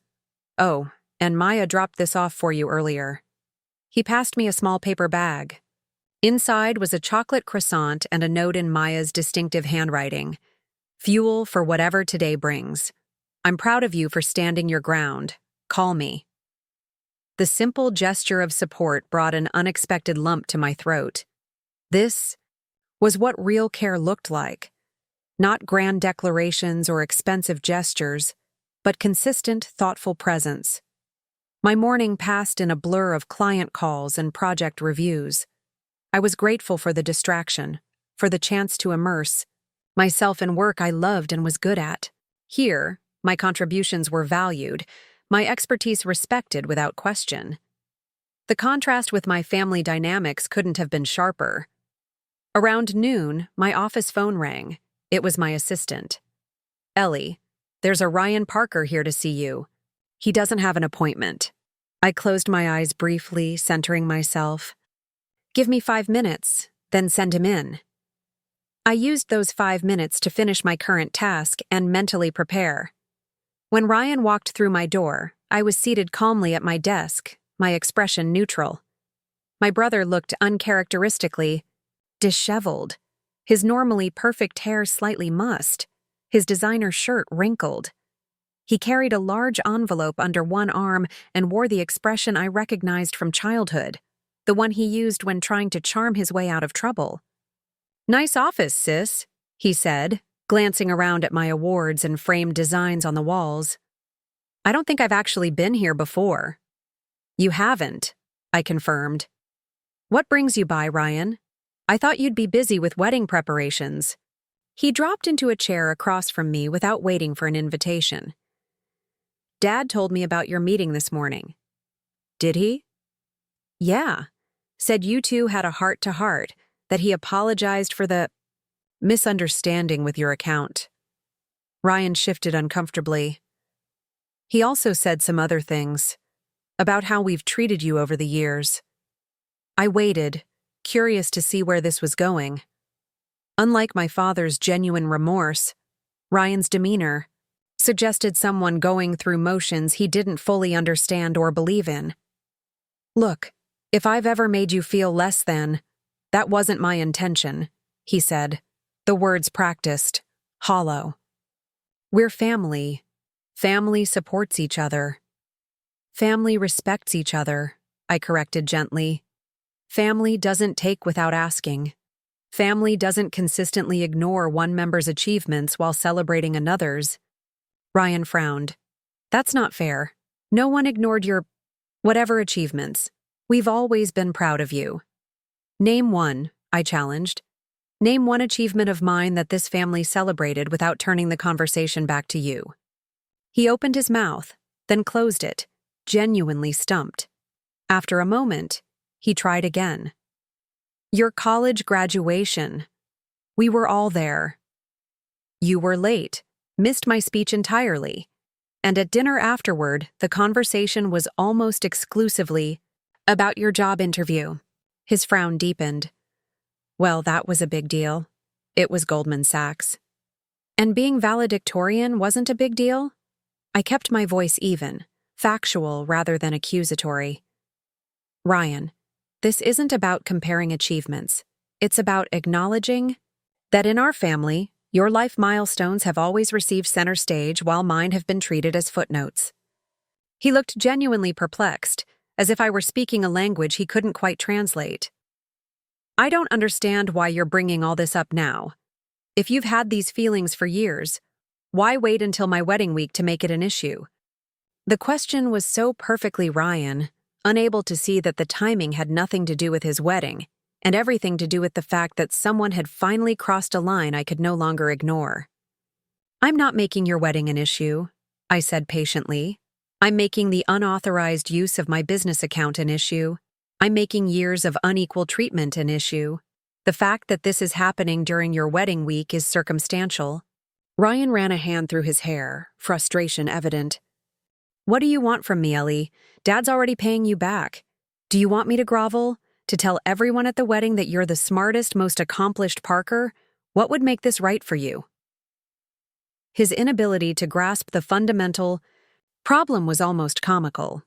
"Oh, and Maya dropped this off for you earlier." He passed me a small paper bag. Inside was a chocolate croissant and a note in Maya's distinctive handwriting. "Fuel for whatever today brings. I'm proud of you for standing your ground. Call me." The simple gesture of support brought an unexpected lump to my throat. This was what real care looked like. Not grand declarations or expensive gestures, but consistent, thoughtful presence. My morning passed in a blur of client calls and project reviews. I was grateful for the distraction, for the chance to immerse myself in work I loved and was good at. Here, my contributions were valued, my expertise respected without question. The contrast with my family dynamics couldn't have been sharper. Around noon, my office phone rang. It was my assistant. "Ellie, there's a Ryan Parker here to see you. He doesn't have an appointment." I closed my eyes briefly, centering myself. "Give me 5 minutes, then send him in." I used those 5 minutes to finish my current task and mentally prepare. When Ryan walked through my door, I was seated calmly at my desk, my expression neutral. My brother looked uncharacteristically disheveled, his normally perfect hair slightly mussed, his designer shirt wrinkled. He carried a large envelope under one arm and wore the expression I recognized from childhood, the one he used when trying to charm his way out of trouble. "Nice office, sis," he said, glancing around at my awards and framed designs on the walls. "I don't think I've actually been here before." "You haven't," I confirmed. "What brings you by, Ryan? I thought you'd be busy with wedding preparations." He dropped into a chair across from me without waiting for an invitation. "Dad told me about your meeting this morning." "Did he?" "Yeah. Said you two had a heart-to-heart, that he apologized for the misunderstanding with your account." Ryan shifted uncomfortably. "He also said some other things, about how we've treated you over the years." I waited, curious to see where this was going. Unlike my father's genuine remorse, Ryan's demeanor suggested someone going through motions he didn't fully understand or believe in. "Look, if I've ever made you feel less than, that wasn't my intention," he said, the words practiced, hollow. "We're family. Family supports each other. Family respects each other," I corrected gently. "Family doesn't take without asking. Family doesn't consistently ignore one member's achievements while celebrating another's." Ryan frowned. "That's not fair. No one ignored your whatever achievements. We've always been proud of you." "Name one," I challenged. "Name one achievement of mine that this family celebrated without turning the conversation back to you." He opened his mouth, then closed it, genuinely stumped. After a moment, he tried again. "Your college graduation. We were all there. You were late, missed my speech entirely. And at dinner afterward, the conversation was almost exclusively about your job interview." His frown deepened. "Well, that was a big deal. It was Goldman Sachs. And being valedictorian wasn't a big deal?" I kept my voice even, factual rather than accusatory. "Ryan, this isn't about comparing achievements. It's about acknowledging that in our family, your life milestones have always received center stage while mine have been treated as footnotes." He looked genuinely perplexed, as if I were speaking a language he couldn't quite translate. "I don't understand why you're bringing all this up now. If you've had these feelings for years, why wait until my wedding week to make it an issue?" The question was so perfectly Ryan, unable to see that the timing had nothing to do with his wedding, and everything to do with the fact that someone had finally crossed a line I could no longer ignore. "I'm not making your wedding an issue," I said patiently. "I'm making the unauthorized use of my business account an issue. I'm making years of unequal treatment an issue. The fact that this is happening during your wedding week is circumstantial." Ryan ran a hand through his hair, frustration evident. "What do you want from me, Ellie? Dad's already paying you back. Do you want me to grovel? To tell everyone at the wedding that you're the smartest, most accomplished Parker? What would make this right for you?" His inability to grasp the fundamental problem was almost comical.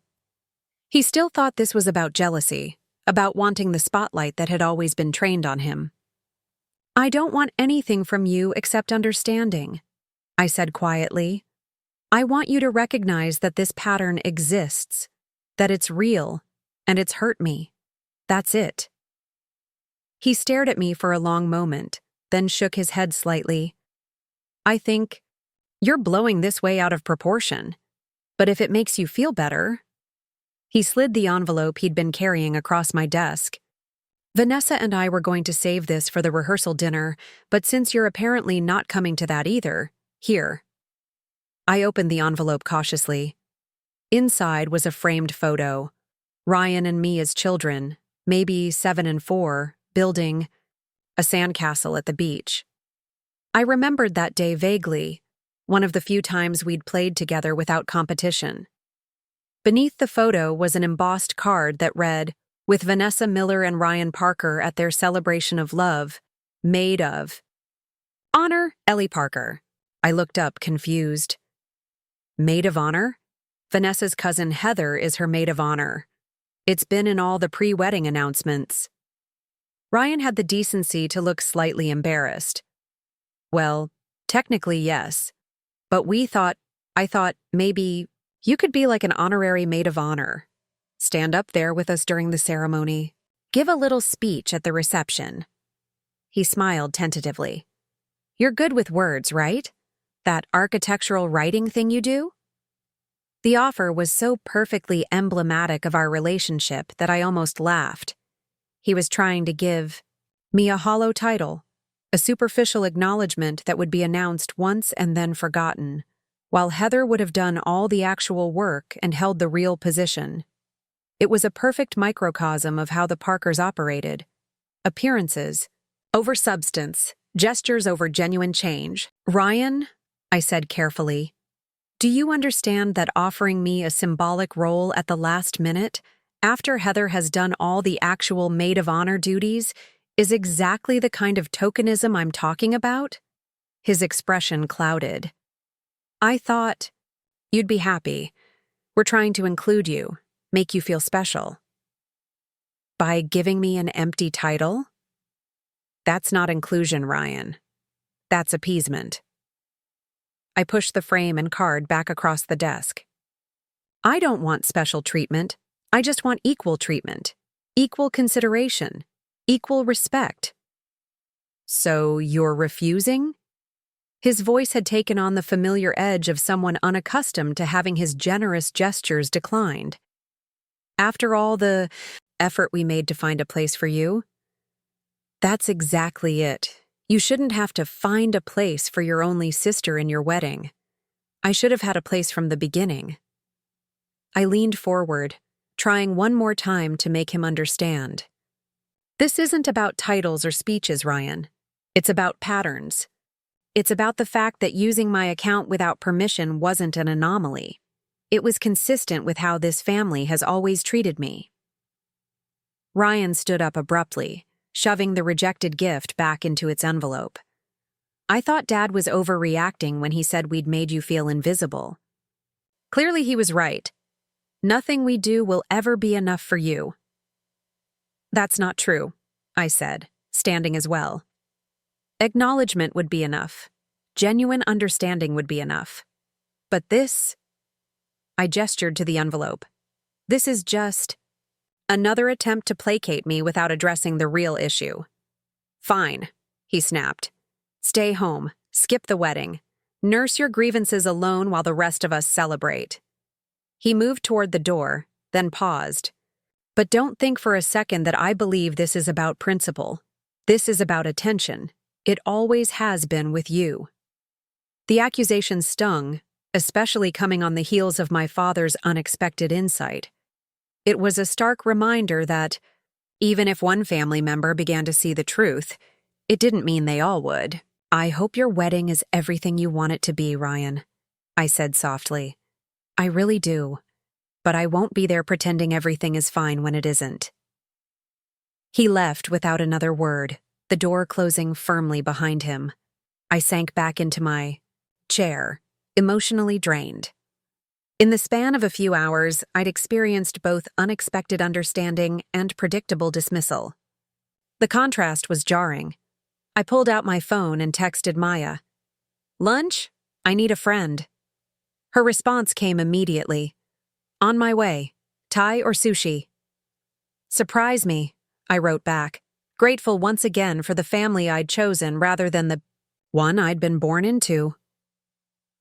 He still thought this was about jealousy, about wanting the spotlight that had always been trained on him. "I don't want anything from you except understanding," I said quietly. "I want you to recognize that this pattern exists, that it's real, and it's hurt me. That's it." He stared at me for a long moment, then shook his head slightly. "I think you're blowing this way out of proportion. But if it makes you feel better..." He slid the envelope he'd been carrying across my desk. "Vanessa and I were going to save this for the rehearsal dinner, but since you're apparently not coming to that either, here." I opened the envelope cautiously. Inside was a framed photo. Ryan and me as children, maybe 7 and 4, building a sandcastle at the beach. I remembered that day vaguely, one of the few times we'd played together without competition. Beneath the photo was an embossed card that read, "With Vanessa Miller and Ryan Parker at their celebration of love, made of honor, Ellie Parker." I looked up, confused. Maid of honor? Vanessa's cousin Heather is her maid of honor. It's been in all the pre-wedding announcements. Ryan had the decency to look slightly embarrassed. "Well, technically yes. But I thought, maybe you could be like an honorary maid of honor. Stand up there with us during the ceremony. Give a little speech at the reception." He smiled tentatively. "You're good with words, right? That architectural writing thing you do?" The offer was so perfectly emblematic of our relationship that I almost laughed. He was trying to give me a hollow title, a superficial acknowledgement that would be announced once and then forgotten, while Heather would have done all the actual work and held the real position. It was a perfect microcosm of how the Parkers operated. Appearances over substance, gestures over genuine change. "Ryan," I said carefully, "do you understand that offering me a symbolic role at the last minute after Heather has done all the actual maid of honor duties, is exactly the kind of tokenism I'm talking about? His expression clouded. I thought, you'd be happy. We're trying to include you, make you feel special. By giving me an empty title? That's not inclusion, Ryan. That's appeasement. I pushed the frame and card back across the desk. I don't want special treatment. I just want equal treatment, equal consideration, equal respect. So you're refusing? His voice had taken on the familiar edge of someone unaccustomed to having his generous gestures declined. After all the effort we made to find a place for you? That's exactly it. You shouldn't have to find a place for your only sister in your wedding. I should have had a place from the beginning. I leaned forward, trying one more time to make him understand. This isn't about titles or speeches, Ryan. It's about patterns. It's about the fact that using my account without permission wasn't an anomaly. It was consistent with how this family has always treated me. Ryan stood up abruptly, shoving the rejected gift back into its envelope. I thought Dad was overreacting when he said we'd made you feel invisible. Clearly he was right. Nothing we do will ever be enough for you. That's not true, I said, standing as well. Acknowledgement would be enough. Genuine understanding would be enough. But this... I gestured to the envelope. This is just another attempt to placate me without addressing the real issue. Fine, he snapped. Stay home, skip the wedding. Nurse your grievances alone while the rest of us celebrate. He moved toward the door, then paused. But don't think for a second that I believe this is about principle. This is about attention. It always has been with you. The accusation stung, especially coming on the heels of my father's unexpected insight. It was a stark reminder that, even if one family member began to see the truth, it didn't mean they all would. I hope your wedding is everything you want it to be, Ryan, I said softly. I really do. But I won't be there pretending everything is fine when it isn't. He left without another word, the door closing firmly behind him. I sank back into my chair, emotionally drained. In the span of a few hours, I'd experienced both unexpected understanding and predictable dismissal. The contrast was jarring. I pulled out my phone and texted Maya. Lunch? I need a friend. Her response came immediately. On my way. Thai or sushi? Surprise me, I wrote back, grateful once again for the family I'd chosen rather than the one I'd been born into.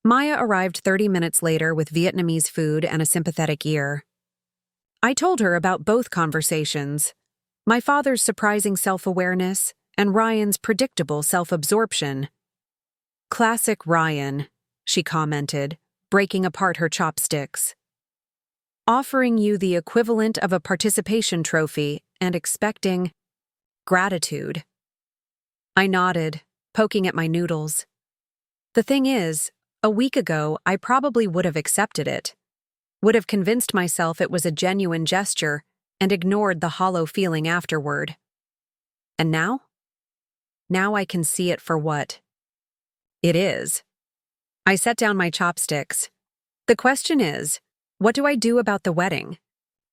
Maya arrived 30 minutes later with Vietnamese food and a sympathetic ear. I told her about both conversations, my father's surprising self-awareness and Ryan's predictable self-absorption. Classic Ryan, she commented, breaking apart her chopsticks. Offering you the equivalent of a participation trophy and expecting gratitude. I nodded, poking at my noodles. The thing is, a week ago, I probably would have accepted it, would have convinced myself it was a genuine gesture and ignored the hollow feeling afterward. And now? Now I can see it for what it is. I set down my chopsticks. The question is, what do I do about the wedding?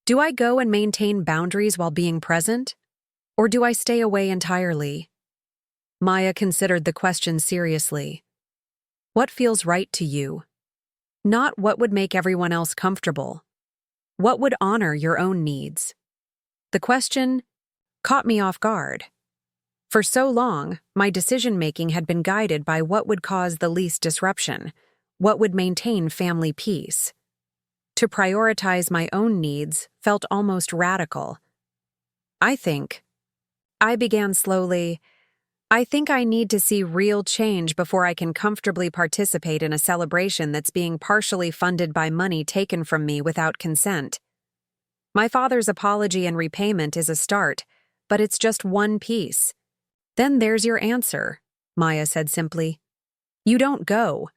Do I go and maintain boundaries while being present? Or do I stay away entirely? Maya considered the question seriously. What feels right to you? Not what would make everyone else comfortable. What would honor your own needs? The question caught me off guard. For so long, my decision-making had been guided by what would cause the least disruption, what would maintain family peace. To prioritize my own needs felt almost radical. I began slowly. I think I need to see real change before I can comfortably participate in a celebration that's being partially funded by money taken from me without consent. My father's apology and repayment is a start, but it's just one piece. Then there's your answer, Maya said simply. You don't go.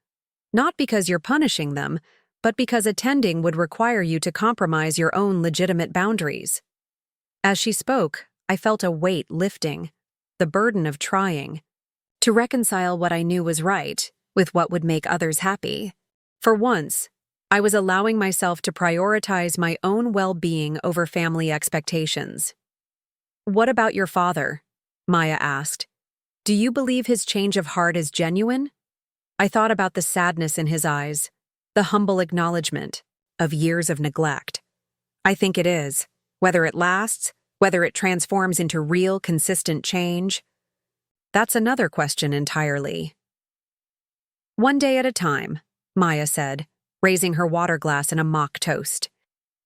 Not because you're punishing them, but because attending would require you to compromise your own legitimate boundaries. As she spoke, I felt a weight lifting, the burden of trying to reconcile what I knew was right with what would make others happy. For once, I was allowing myself to prioritize my own well-being over family expectations. "What about your father?" Maya asked. "Do you believe his change of heart is genuine?" I thought about the sadness in his eyes, the humble acknowledgement of years of neglect. I think it is. Whether it lasts, whether it transforms into real, consistent change, that's another question entirely. "One day at a time," Maya said, raising her water glass in a mock toast.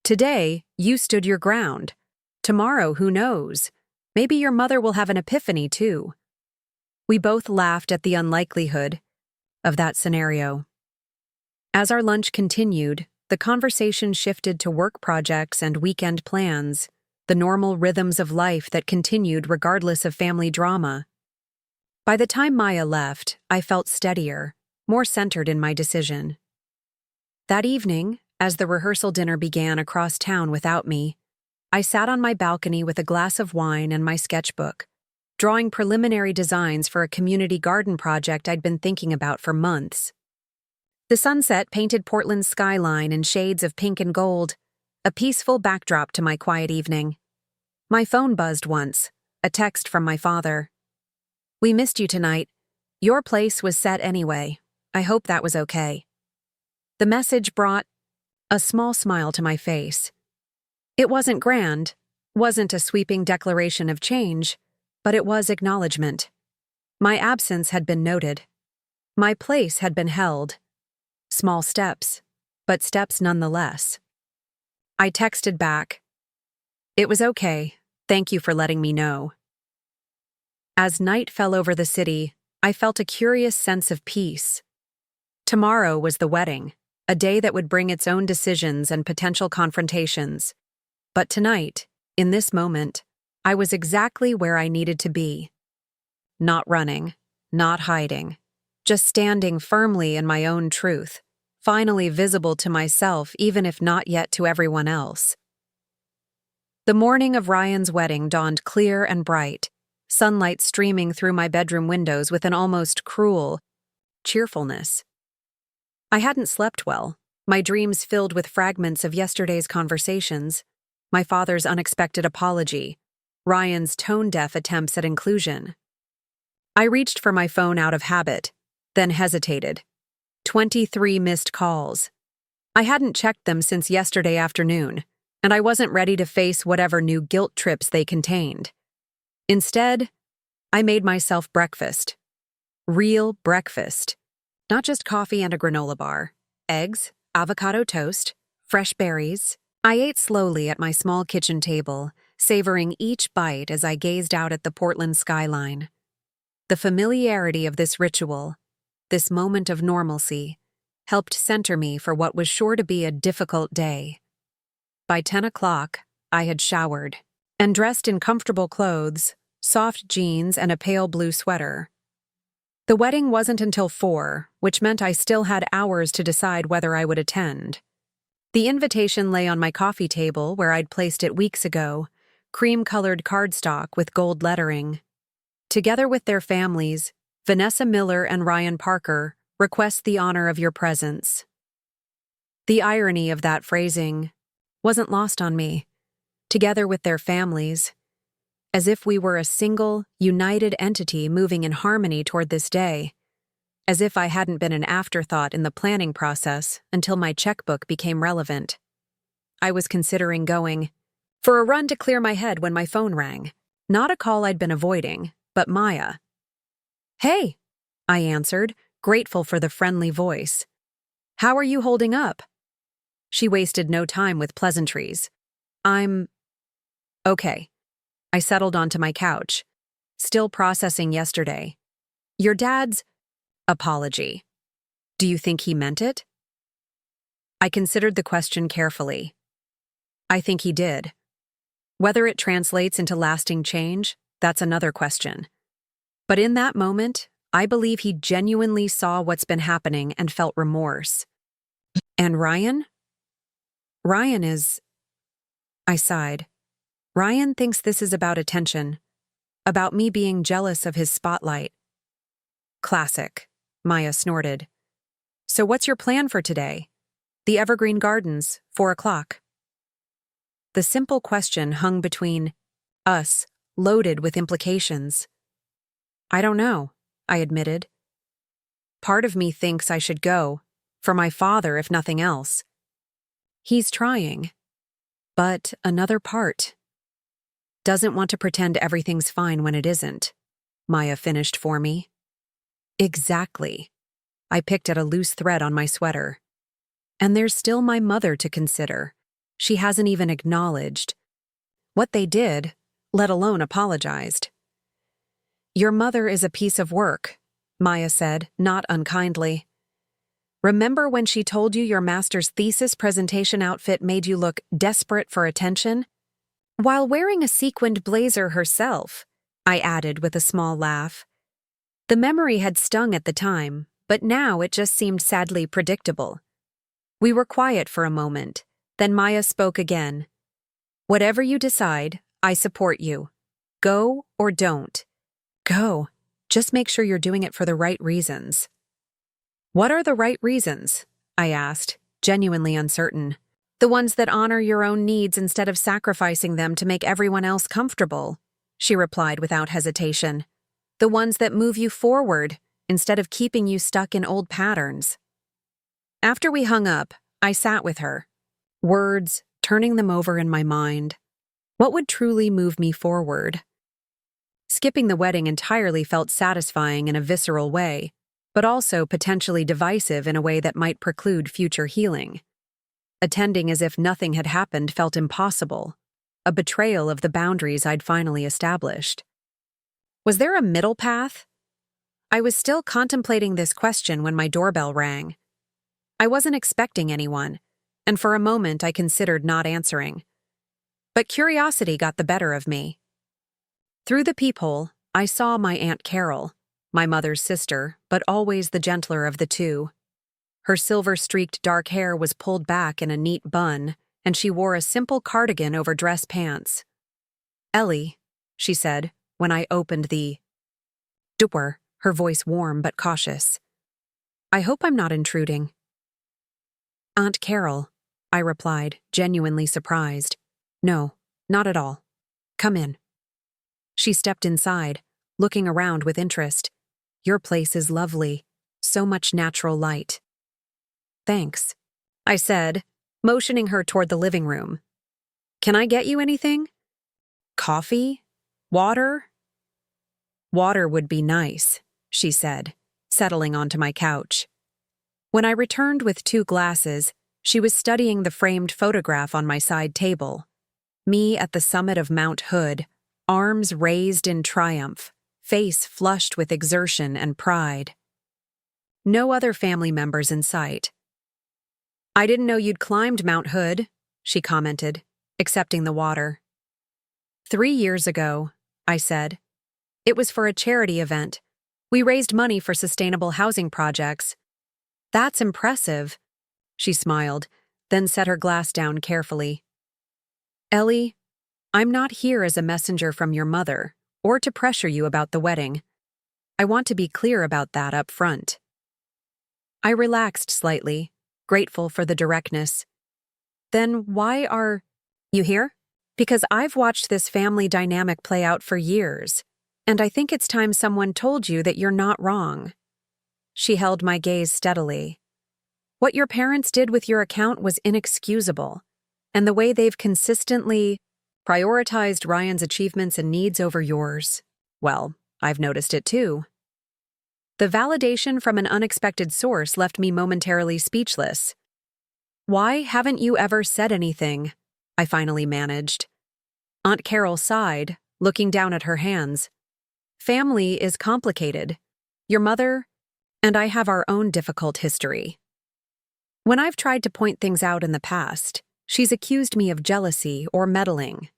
"Today, you stood your ground. Tomorrow, who knows? Maybe your mother will have an epiphany, too." We both laughed at the unlikelihood of that scenario. As our lunch continued, the conversation shifted to work projects and weekend plans, the normal rhythms of life that continued regardless of family drama. By the time Maya left, I felt steadier, more centered in my decision. That evening, as the rehearsal dinner began across town without me, I sat on my balcony with a glass of wine and my sketchbook, drawing preliminary designs for a community garden project I'd been thinking about for months. The sunset painted Portland's skyline in shades of pink and gold, a peaceful backdrop to my quiet evening. My phone buzzed once, a text from my father. "We missed you tonight. Your place was set anyway. I hope that was okay." The message brought a small smile to my face. It wasn't grand, wasn't a sweeping declaration of change, but it was acknowledgement. My absence had been noted. My place had been held. Small steps, but steps nonetheless. I texted back, "It was okay. Thank you for letting me know." As night fell over the city, I felt a curious sense of peace. Tomorrow was the wedding, a day that would bring its own decisions and potential confrontations. But tonight, in this moment, I was exactly where I needed to be. Not running, not hiding, just standing firmly in my own truth, finally visible to myself even if not yet to everyone else. The morning of Ryan's wedding dawned clear and bright, sunlight streaming through my bedroom windows with an almost cruel cheerfulness. I hadn't slept well, my dreams filled with fragments of yesterday's conversations, my father's unexpected apology, Ryan's tone-deaf attempts at inclusion. I reached for my phone out of habit, then hesitated. 23 missed calls. I hadn't checked them since yesterday afternoon, and I wasn't ready to face whatever new guilt trips they contained. Instead, I made myself breakfast. Real breakfast. Not just coffee and a granola bar. Eggs, avocado toast, fresh berries. I ate slowly at my small kitchen table, savoring each bite as I gazed out at the Portland skyline. The familiarity of this ritual, this moment of normalcy, helped center me for what was sure to be a difficult day. By 10 o'clock, I had showered and dressed in comfortable clothes, soft jeans and a pale blue sweater. The wedding wasn't until 4, which meant I still had hours to decide whether I would attend. The invitation lay on my coffee table where I'd placed it weeks ago, cream-colored cardstock with gold lettering. Together with their families, Vanessa Miller and Ryan Parker request the honor of your presence. The irony of that phrasing wasn't lost on me. Together with their families, as if we were a single, united entity moving in harmony toward this day. As if I hadn't been an afterthought in the planning process until my checkbook became relevant. I was considering going for a run to clear my head when my phone rang. Not a call I'd been avoiding, but Maya. "Hey," I answered, grateful for the friendly voice. "How are you holding up?" She wasted no time with pleasantries. "I'm okay." I settled onto my couch, still processing yesterday. "Your dad's apology. Do you think he meant it?" I considered the question carefully. I think he did. Whether it translates into lasting change, that's another question. But in that moment, I believe he genuinely saw what's been happening and felt remorse. And Ryan? Ryan is... I sighed. Ryan thinks this is about attention, about me being jealous of his spotlight. Classic, Maya snorted. So what's your plan for today? The Evergreen Gardens, 4 o'clock. The simple question hung between us, loaded with implications. I don't know, I admitted. Part of me thinks I should go, for my father if nothing else. He's trying. But another part doesn't want to pretend everything's fine when it isn't, Maya finished for me. Exactly. I picked at a loose thread on my sweater. And there's still my mother to consider. She hasn't even acknowledged what they did, let alone apologized. Your mother is a piece of work, Maya said, not unkindly. Remember when she told you your master's thesis presentation outfit made you look desperate for attention? While wearing a sequined blazer herself, I added with a small laugh. The memory had stung at the time, but now it just seemed sadly predictable. We were quiet for a moment, then Maya spoke again. Whatever you decide, I support you. Go or don't. Go. Just make sure you're doing it for the right reasons. What are the right reasons? I asked, genuinely uncertain. The ones that honor your own needs instead of sacrificing them to make everyone else comfortable, she replied without hesitation. The ones that move you forward instead of keeping you stuck in old patterns. After we hung up, I sat with her, words turning them over in my mind. What would truly move me forward? Skipping the wedding entirely felt satisfying in a visceral way, but also potentially divisive in a way that might preclude future healing. Attending as if nothing had happened felt impossible, a betrayal of the boundaries I'd finally established. Was there a middle path? I was still contemplating this question when my doorbell rang. I wasn't expecting anyone, and for a moment I considered not answering. But curiosity got the better of me. Through the peephole, I saw my Aunt Carol, my mother's sister, but always the gentler of the two. Her silver-streaked dark hair was pulled back in a neat bun, and she wore a simple cardigan over dress pants. Ellie, she said, when I opened the door, her voice warm but cautious. I hope I'm not intruding. Aunt Carol, I replied, genuinely surprised. No, not at all. Come in. She stepped inside, looking around with interest. Your place is lovely. So much natural light. Thanks, I said, motioning her toward the living room. Can I get you anything? Coffee? Water? Water would be nice, she said, settling onto my couch. When I returned with 2 glasses, she was studying the framed photograph on my side table. Me at the summit of Mount Hood, arms raised in triumph, face flushed with exertion and pride. No other family members in sight. I didn't know you'd climbed Mount Hood, she commented, accepting the water. 3 years ago, I said. It was for a charity event. We raised money for sustainable housing projects. That's impressive, she smiled, then set her glass down carefully. Ellie, I'm not here as a messenger from your mother, or to pressure you about the wedding. I want to be clear about that up front. I relaxed slightly, grateful for the directness. Then why are you here? Because I've watched this family dynamic play out for years, and I think it's time someone told you that you're not wrong. She held my gaze steadily. What your parents did with your account was inexcusable, and the way they've consistently prioritized Ryan's achievements and needs over yours, well, I've noticed it too. The validation from an unexpected source left me momentarily speechless. Why haven't you ever said anything? I finally managed. Aunt Carol sighed, looking down at her hands. Family is complicated. Your mother and I have our own difficult history. When I've tried to point things out in the past, she's accused me of jealousy or meddling.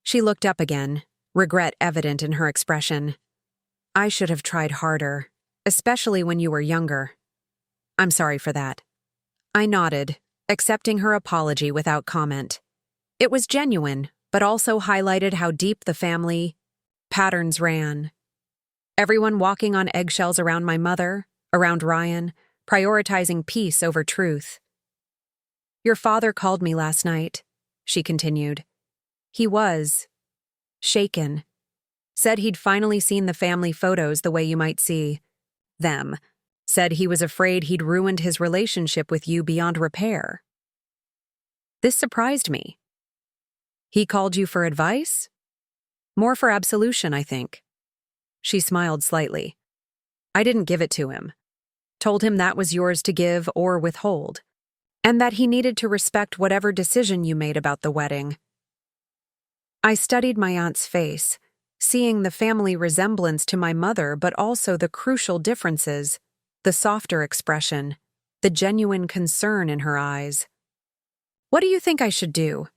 She looked up again, regret evident in her expression. I should have tried harder, especially when you were younger. I'm sorry for that. I nodded, accepting her apology without comment. It was genuine, but also highlighted how deep the family patterns ran. Everyone walking on eggshells around my mother, around Ryan, prioritizing peace over truth. "Your father called me last night," she continued. "He was shaken. Said he'd finally seen the family photos the way you might see them. Said he was afraid he'd ruined his relationship with you beyond repair." This surprised me. "He called you for advice?" "More for absolution, I think." She smiled slightly. "I didn't give it to him. Told him that was yours to give or withhold, and that he needed to respect whatever decision you made about the wedding." I studied my aunt's face, seeing the family resemblance to my mother but also the crucial differences, the softer expression, the genuine concern in her eyes. "What do you think I should do?"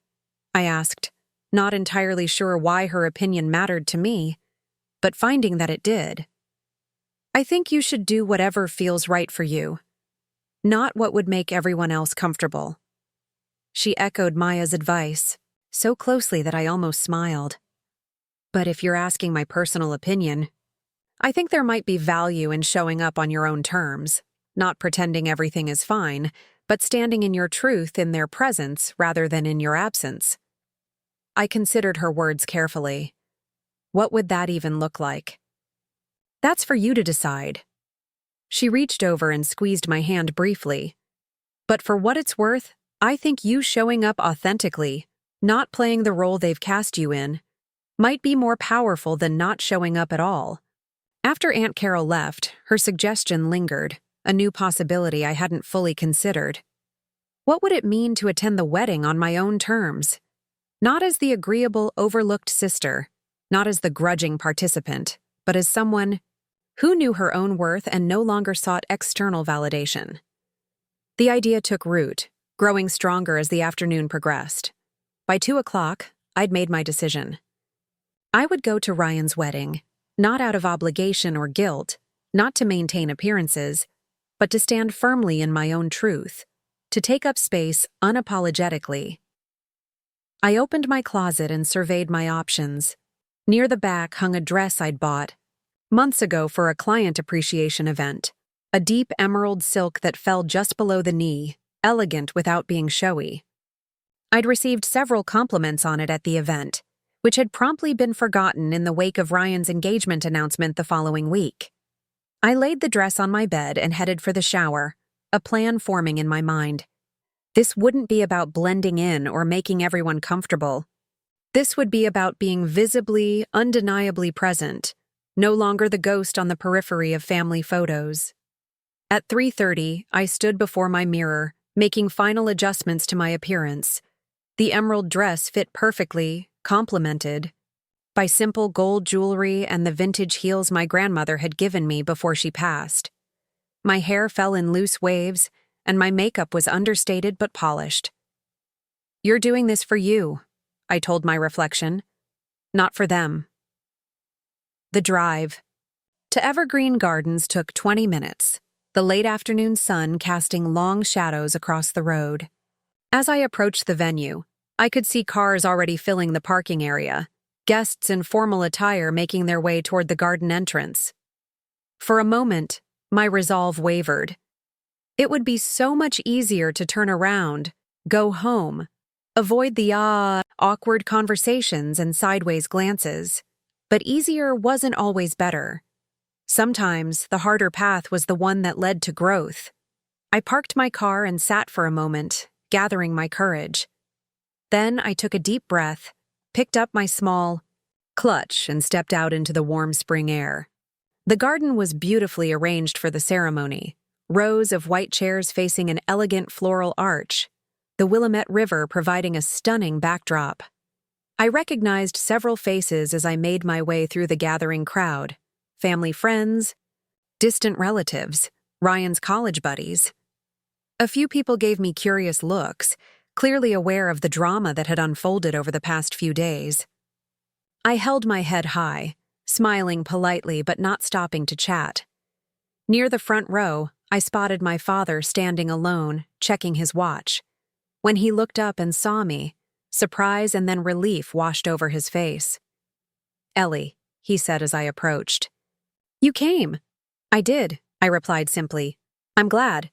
I asked, not entirely sure why her opinion mattered to me, but finding that it did. "I think you should do whatever feels right for you, not what would make everyone else comfortable." She echoed Maya's advice, so closely that I almost smiled. "But if you're asking my personal opinion, I think there might be value in showing up on your own terms, not pretending everything is fine, but standing in your truth in their presence rather than in your absence." I considered her words carefully. What would that even look like? "That's for you to decide." She reached over and squeezed my hand briefly. "But for what it's worth, I think you showing up authentically, not playing the role they've cast you in, might be more powerful than not showing up at all." After Aunt Carol left, her suggestion lingered, a new possibility I hadn't fully considered. What would it mean to attend the wedding on my own terms? Not as the agreeable, overlooked sister, not as the grudging participant, but as someone who knew her own worth and no longer sought external validation. The idea took root, growing stronger as the afternoon progressed. By 2 o'clock, I'd made my decision. I would go to Ryan's wedding, not out of obligation or guilt, not to maintain appearances, but to stand firmly in my own truth, to take up space unapologetically. I opened my closet and surveyed my options. Near the back hung a dress I'd bought months ago for a client appreciation event, a deep emerald silk that fell just below the knee, elegant without being showy. I'd received several compliments on it at the event, which had promptly been forgotten in the wake of Ryan's engagement announcement the following week. I laid the dress on my bed and headed for the shower, a plan forming in my mind. This wouldn't be about blending in or making everyone comfortable. This would be about being visibly, undeniably present, no longer the ghost on the periphery of family photos. At 3:30, I stood before my mirror, making final adjustments to my appearance. The emerald dress fit perfectly, complemented by simple gold jewelry and the vintage heels my grandmother had given me before she passed. My hair fell in loose waves, and my makeup was understated but polished. "You're doing this for you," I told my reflection, "not for them." The drive to Evergreen Gardens took 20 minutes, the late afternoon sun casting long shadows across the road. As I approached the venue, I could see cars already filling the parking area, guests in formal attire making their way toward the garden entrance. For a moment, my resolve wavered. It would be so much easier to turn around, go home, avoid the awkward conversations and sideways glances. But easier wasn't always better. Sometimes the harder path was the one that led to growth. I parked my car and sat for a moment, gathering my courage. Then I took a deep breath, picked up my small clutch, and stepped out into the warm spring air. The garden was beautifully arranged for the ceremony, rows of white chairs facing an elegant floral arch, the Willamette River providing a stunning backdrop. I recognized several faces as I made my way through the gathering crowd: family friends, distant relatives, Ryan's college buddies. A few people gave me curious looks, clearly aware of the drama that had unfolded over the past few days. I held my head high, smiling politely but not stopping to chat. Near the front row, I spotted my father standing alone, checking his watch. When he looked up and saw me, surprise and then relief washed over his face. "Ellie," he said as I approached. "You came." "I did," I replied simply. "I'm glad."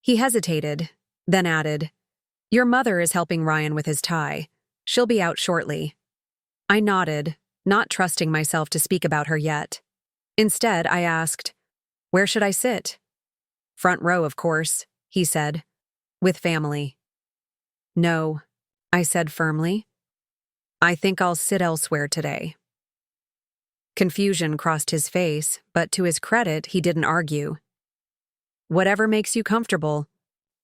He hesitated, then added, "Your mother is helping Ryan with his tie. She'll be out shortly." I nodded, not trusting myself to speak about her yet. Instead, I asked, "Where should I sit?" "Front row, of course," he said. "With family." "No," I said firmly. "I think I'll sit elsewhere today." Confusion crossed his face, but to his credit, he didn't argue. "Whatever makes you comfortable."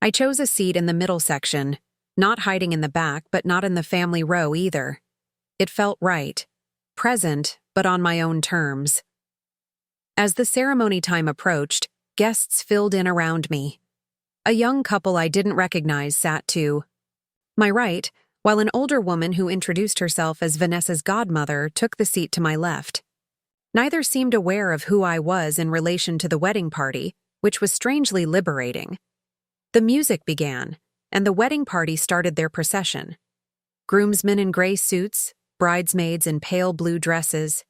I chose a seat in the middle section, not hiding in the back, but not in the family row either. It felt right, present, but on my own terms. As the ceremony time approached, guests filled in around me. A young couple I didn't recognize sat to my right, while an older woman who introduced herself as Vanessa's godmother took the seat to my left. Neither seemed aware of who I was in relation to the wedding party, which was strangely liberating. The music began, and the wedding party started their procession. Groomsmen in gray suits, bridesmaids in pale blue dresses.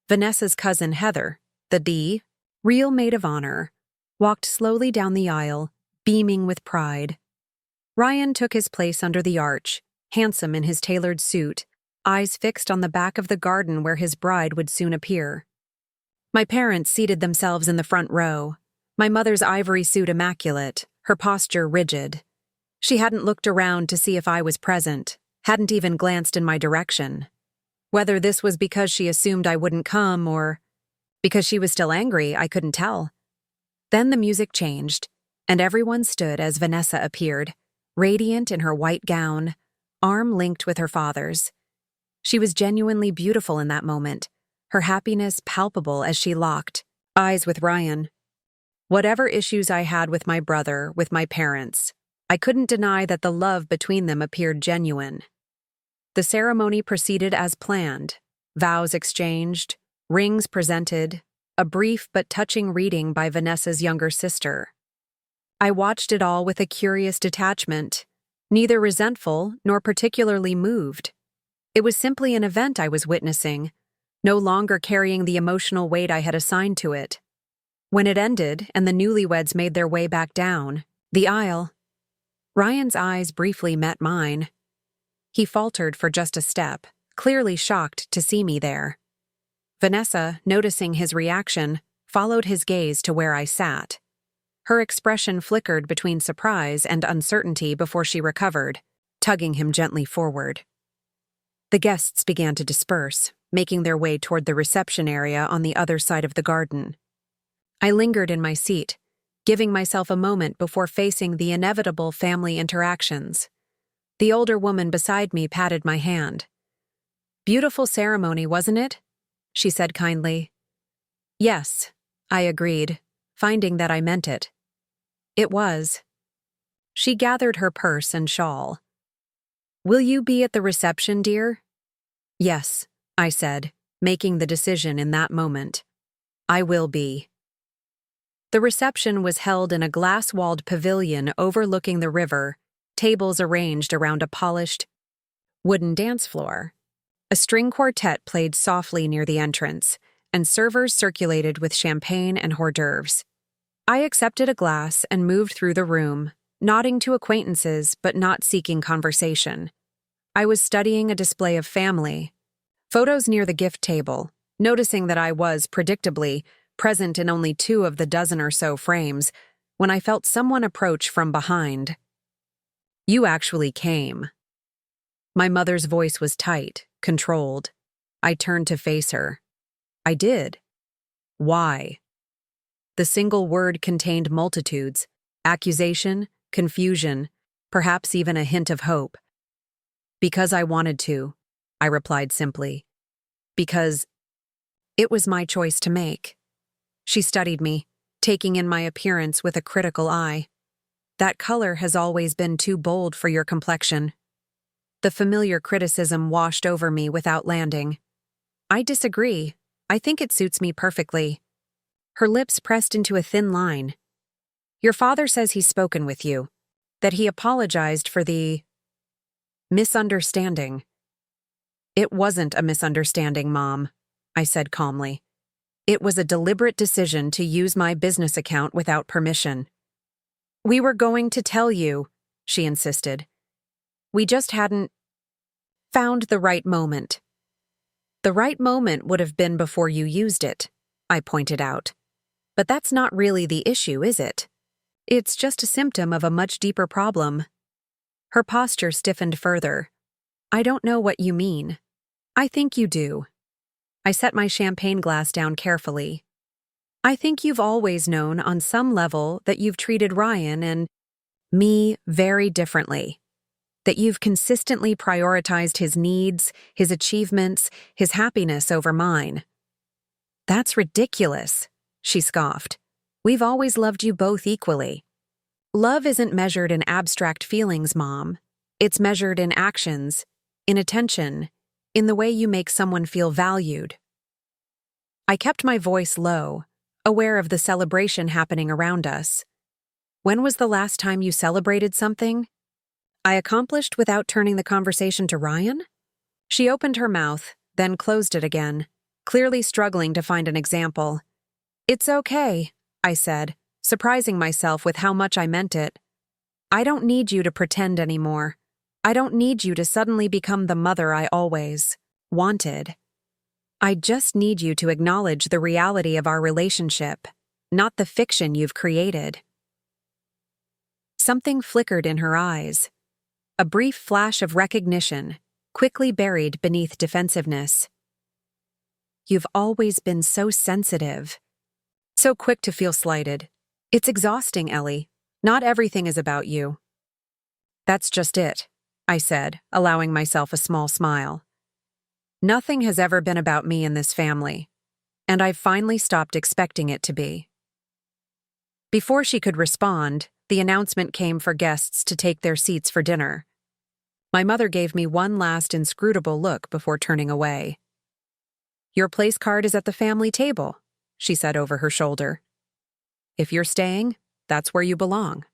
Vanessa's cousin Heather, the real maid of honor, walked slowly down the aisle, beaming with pride. Ryan took his place under the arch, handsome in his tailored suit, eyes fixed on the back of the garden where his bride would soon appear. My parents seated themselves in the front row, my mother's ivory suit immaculate, her posture rigid. She hadn't looked around to see if I was present, hadn't even glanced in my direction. Whether this was because she assumed I wouldn't come or because she was still angry, I couldn't tell. Then the music changed, and everyone stood as Vanessa appeared, radiant in her white gown, arm linked with her father's. She was genuinely beautiful in that moment, her happiness palpable as she locked eyes with Ryan. Whatever issues I had with my brother, with my parents, I couldn't deny that the love between them appeared genuine. The ceremony proceeded as planned, vows exchanged, rings presented, a brief but touching reading by Vanessa's younger sister. I watched it all with a curious detachment, neither resentful nor particularly moved. It was simply an event I was witnessing, no longer carrying the emotional weight I had assigned to it. When it ended and the newlyweds made their way back down the aisle, Ryan's eyes briefly met mine. He faltered for just a step, clearly shocked to see me there. Vanessa, noticing his reaction, followed his gaze to where I sat. Her expression flickered between surprise and uncertainty before she recovered, tugging him gently forward. The guests began to disperse, making their way toward the reception area on the other side of the garden. I lingered in my seat, giving myself a moment before facing the inevitable family interactions. The older woman beside me patted my hand. "Beautiful ceremony, wasn't it?" she said kindly. "Yes," I agreed, finding that I meant it. "It was." She gathered her purse and shawl. "Will you be at the reception, dear?" "Yes," I said, making the decision in that moment. "I will be." The reception was held in a glass-walled pavilion overlooking the river, tables arranged around a polished wooden dance floor. A string quartet played softly near the entrance, and servers circulated with champagne and hors d'oeuvres. I accepted a glass and moved through the room, nodding to acquaintances but not seeking conversation. I was studying a display of family photos near the gift table, noticing that I was, predictably, present in only 2 of the dozen or so frames, when I felt someone approach from behind. "You actually came." My mother's voice was tight, controlled. I turned to face her. "I did." "Why?" The single word contained multitudes, accusation, confusion, perhaps even a hint of hope. "Because I wanted to," I replied simply. "Because it was my choice to make." She studied me, taking in my appearance with a critical eye. "That color has always been too bold for your complexion." The familiar criticism washed over me without landing. "I disagree. I think it suits me perfectly." Her lips pressed into a thin line. Your father says he's spoken with you, that he apologized for the misunderstanding. It wasn't a misunderstanding, Mom, I said calmly. It was a deliberate decision to use my business account without permission. We were going to tell you, she insisted. We just hadn't found the right moment. The right moment would have been before you used it, I pointed out. But that's not really the issue, is it? It's just a symptom of a much deeper problem. Her posture stiffened further. I don't know what you mean. I think you do. I set my champagne glass down carefully. I think you've always known on some level that you've treated Ryan and me very differently. That you've consistently prioritized his needs, his achievements, his happiness over mine. That's ridiculous, she scoffed. We've always loved you both equally. Love isn't measured in abstract feelings, Mom. It's measured in actions, in attention, in the way you make someone feel valued. I kept my voice low, aware of the celebration happening around us. When was the last time you celebrated something I accomplished without turning the conversation to Ryan? She opened her mouth, then closed it again, clearly struggling to find an example. It's okay, I said, surprising myself with how much I meant it. I don't need you to pretend anymore. I don't need you to suddenly become the mother I always wanted. I just need you to acknowledge the reality of our relationship, not the fiction you've created. Something flickered in her eyes. A brief flash of recognition, quickly buried beneath defensiveness. You've always been so sensitive. So quick to feel slighted. It's exhausting, Ellie. Not everything is about you. That's just it, I said, allowing myself a small smile. Nothing has ever been about me in this family, and I've finally stopped expecting it to be. Before she could respond, the announcement came for guests to take their seats for dinner. My mother gave me one last inscrutable look before turning away. Your place card is at the family table, she said over her shoulder. If you're staying, that's where you belong.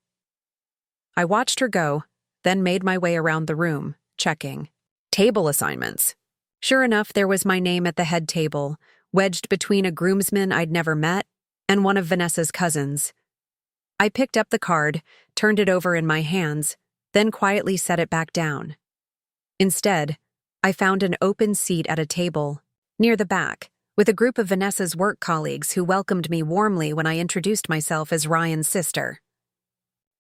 I watched her go, then made my way around the room, checking. Table assignments. Sure enough, there was my name at the head table, wedged between a groomsman I'd never met and one of Vanessa's cousins. I picked up the card, turned it over in my hands, then quietly set it back down. Instead, I found an open seat at a table, near the back, with a group of Vanessa's work colleagues who welcomed me warmly when I introduced myself as Ryan's sister.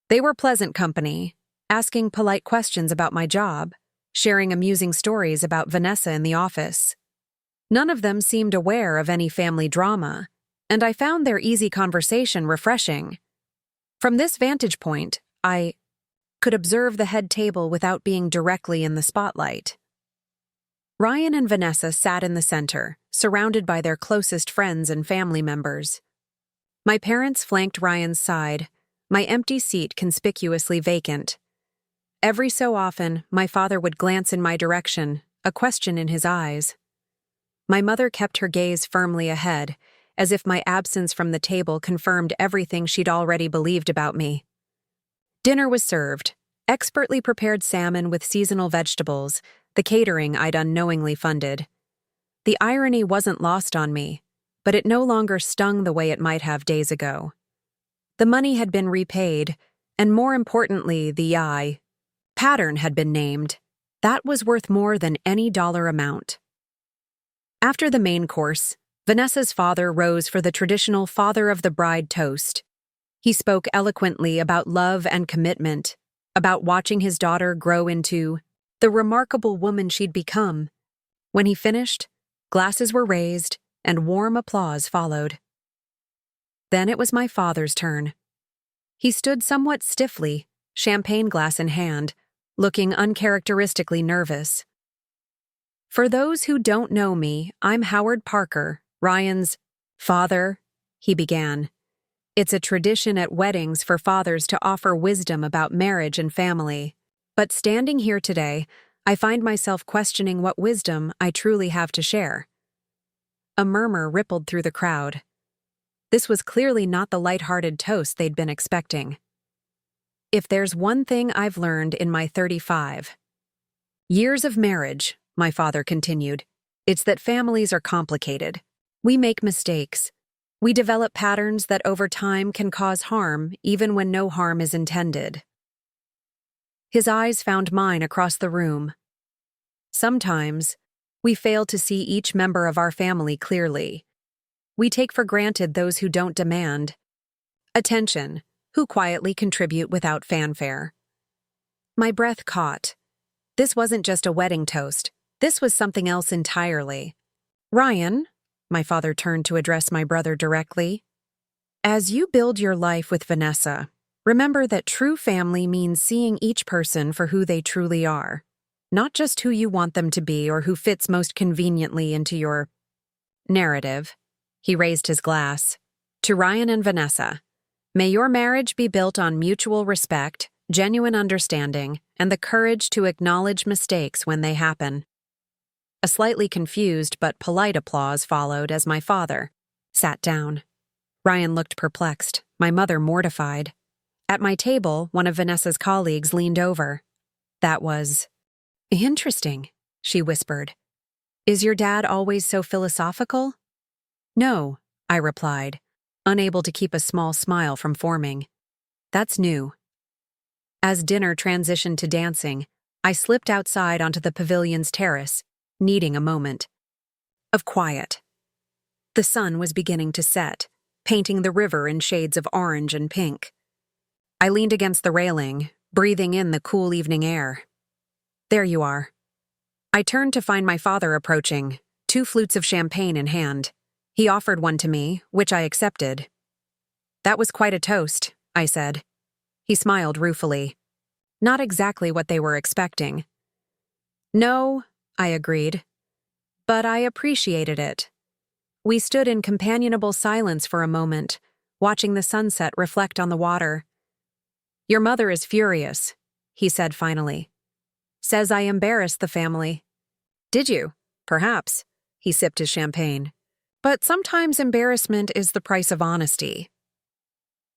They were pleasant company, asking polite questions about my job, sharing amusing stories about Vanessa in the office. None of them seemed aware of any family drama, and I found their easy conversation refreshing. From this vantage point, I could observe the head table without being directly in the spotlight. Ryan and Vanessa sat in the center, surrounded by their closest friends and family members. My parents flanked Ryan's side, my empty seat conspicuously vacant. Every so often, my father would glance in my direction, a question in his eyes. My mother kept her gaze firmly ahead, as if my absence from the table confirmed everything she'd already believed about me. Dinner was served, expertly prepared salmon with seasonal vegetables, the catering I'd unknowingly funded. The irony wasn't lost on me, but it no longer stung the way it might have days ago. The money had been repaid, and more importantly, the pattern had been named. That was worth more than any dollar amount. After the main course, Vanessa's father rose for the traditional father of the bride toast. He spoke eloquently about love and commitment, about watching his daughter grow into the remarkable woman she'd become. When he finished, glasses were raised and warm applause followed. Then it was my father's turn. He stood somewhat stiffly, champagne glass in hand, looking uncharacteristically nervous. For those who don't know me, I'm Howard Parker, Ryan's father, he began. It's a tradition at weddings for fathers to offer wisdom about marriage and family. But standing here today, I find myself questioning what wisdom I truly have to share. A murmur rippled through the crowd. This was clearly not the light-hearted toast they'd been expecting. If there's one thing I've learned in my 35 years of marriage, my father continued, it's that families are complicated. We make mistakes. We develop patterns that over time can cause harm even when no harm is intended. His eyes found mine across the room. Sometimes, we fail to see each member of our family clearly. We take for granted those who don't demand attention, who quietly contribute without fanfare. My breath caught. This wasn't just a wedding toast. This was something else entirely. Ryan, my father turned to address my brother directly, as you build your life with Vanessa, remember that true family means seeing each person for who they truly are, not just who you want them to be or who fits most conveniently into your narrative. He raised his glass. To Ryan and Vanessa, may your marriage be built on mutual respect, genuine understanding, and the courage to acknowledge mistakes when they happen. A slightly confused but polite applause followed as my father sat down. Ryan looked perplexed, my mother mortified. At my table, one of Vanessa's colleagues leaned over. That was interesting, she whispered. Is your dad always so philosophical? No, I replied, unable to keep a small smile from forming. That's new. As dinner transitioned to dancing, I slipped outside onto the pavilion's terrace, needing a moment of quiet. The sun was beginning to set, painting the river in shades of orange and pink. I leaned against the railing, breathing in the cool evening air. There you are. I turned to find my father approaching, 2 flutes of champagne in hand. He offered one to me, which I accepted. That was quite a toast, I said. He smiled ruefully. Not exactly what they were expecting. No, I agreed. But I appreciated it. We stood in companionable silence for a moment, watching the sunset reflect on the water. Your mother is furious, he said finally. Says I embarrassed the family. Did you? Perhaps. He sipped his champagne. But sometimes embarrassment is the price of honesty.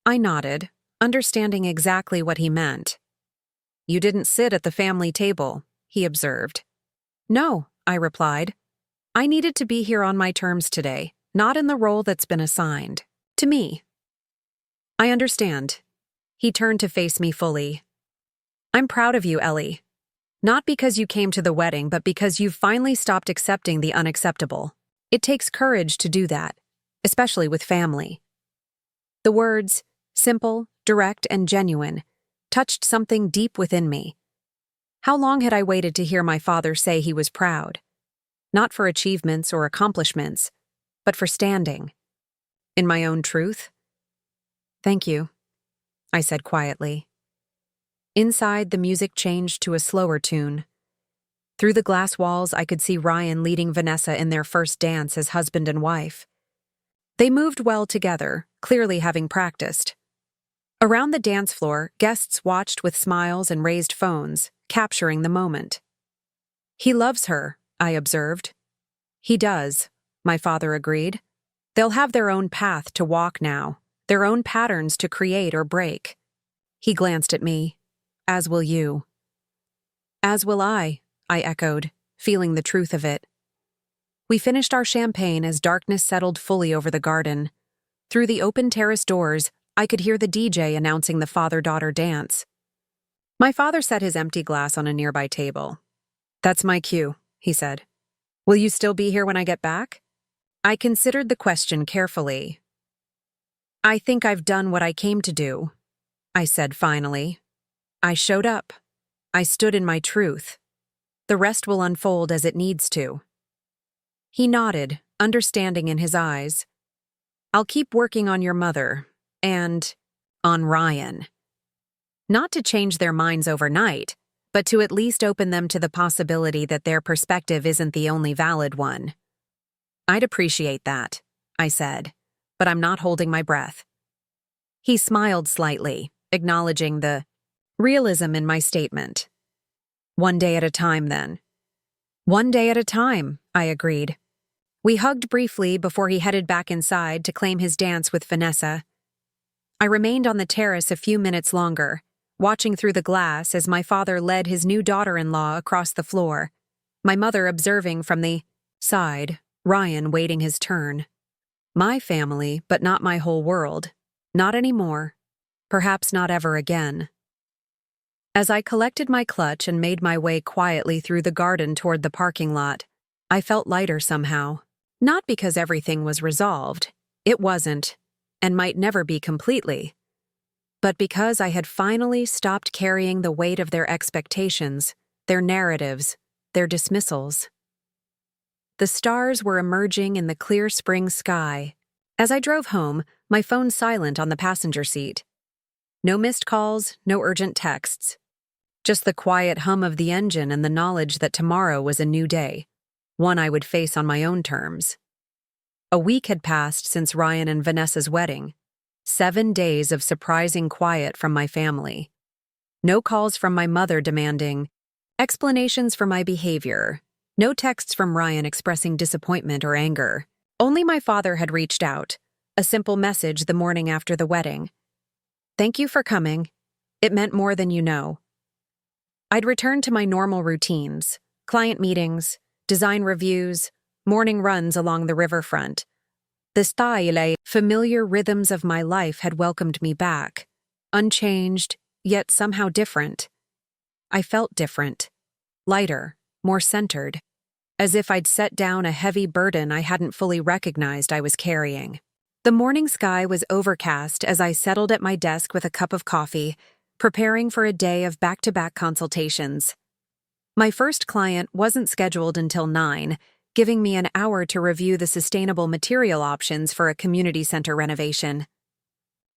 I nodded, understanding exactly what he meant. You didn't sit at the family table, he observed. No, I replied. I needed to be here on my terms today, not in the role that's been assigned to me. I understand. He turned to face me fully. I'm proud of you, Ellie. Not because you came to the wedding, but because you've finally stopped accepting the unacceptable. It takes courage to do that, especially with family. The words, simple, direct, and genuine, touched something deep within me. How long had I waited to hear my father say he was proud? Not for achievements or accomplishments, but for standing in my own truth? Thank you, I said quietly. Inside, the music changed to a slower tune. Through the glass walls, I could see Ryan leading Vanessa in their first dance as husband and wife. They moved well together, clearly having practiced. Around the dance floor, guests watched with smiles and raised phones, capturing the moment. He loves her, I observed. He does, my father agreed. They'll have their own path to walk now, their own patterns to create or break. He glanced at me. As will you. As will I echoed, feeling the truth of it. We finished our champagne as darkness settled fully over the garden. Through the open terrace doors, I could hear the DJ announcing the father-daughter dance. My father set his empty glass on a nearby table. That's my cue, he said. Will you still be here when I get back? I considered the question carefully. I think I've done what I came to do, I said finally. I showed up. I stood in my truth. The rest will unfold as it needs to. He nodded, understanding in his eyes. I'll keep working on your mother, and on Ryan. Not to change their minds overnight, but to at least open them to the possibility that their perspective isn't the only valid one. I'd appreciate that, I said, but I'm not holding my breath. He smiled slightly, acknowledging the realism in my statement. One day at a time, then. One day at a time, I agreed. We hugged briefly before he headed back inside to claim his dance with Vanessa. I remained on the terrace a few minutes longer, watching through the glass as my father led his new daughter-in-law across the floor, my mother observing from the side, Ryan waiting his turn. My family, but not my whole world. Not anymore. Perhaps not ever again. As I collected my clutch and made my way quietly through the garden toward the parking lot, I felt lighter somehow. Not because everything was resolved. It wasn't, and might never be completely. But because I had finally stopped carrying the weight of their expectations, their narratives, their dismissals. The stars were emerging in the clear spring sky. As I drove home, my phone silent on the passenger seat. No missed calls, no urgent texts. Just the quiet hum of the engine and the knowledge that tomorrow was a new day, one I would face on my own terms. A week had passed since Ryan and Vanessa's wedding. 7 days of surprising quiet from my family. No calls from my mother demanding explanations for my behavior. No texts from Ryan expressing disappointment or anger. Only my father had reached out, a simple message the morning after the wedding. "Thank you for coming. It meant more than you know." I'd returned to my normal routines, client meetings, design reviews, morning runs along the riverfront. The style, familiar rhythms of my life had welcomed me back, unchanged, yet somehow different. I felt different, lighter, more centered, as if I'd set down a heavy burden I hadn't fully recognized I was carrying. The morning sky was overcast as I settled at my desk with a cup of coffee, preparing for a day of back-to-back consultations. My first client wasn't scheduled until 9, giving me an hour to review the sustainable material options for a community center renovation.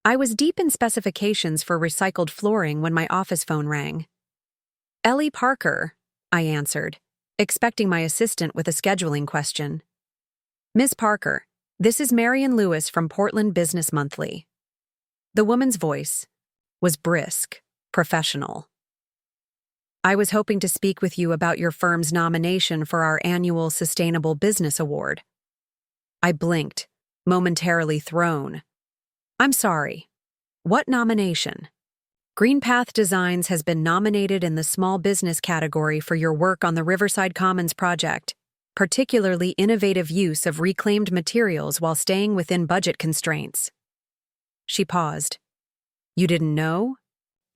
I was deep in specifications for recycled flooring when my office phone rang. "Ellie Parker," I answered, expecting my assistant with a scheduling question. "Miss Parker, this is Marion Lewis from Portland Business Monthly." The woman's voice was brisk, professional. "I was hoping to speak with you about your firm's nomination for our annual Sustainable Business Award." I blinked, momentarily thrown. "I'm sorry. What nomination?" "Greenpath Designs has been nominated in the small business category for your work on the Riverside Commons project, particularly innovative use of reclaimed materials while staying within budget constraints." She paused. "You didn't know?"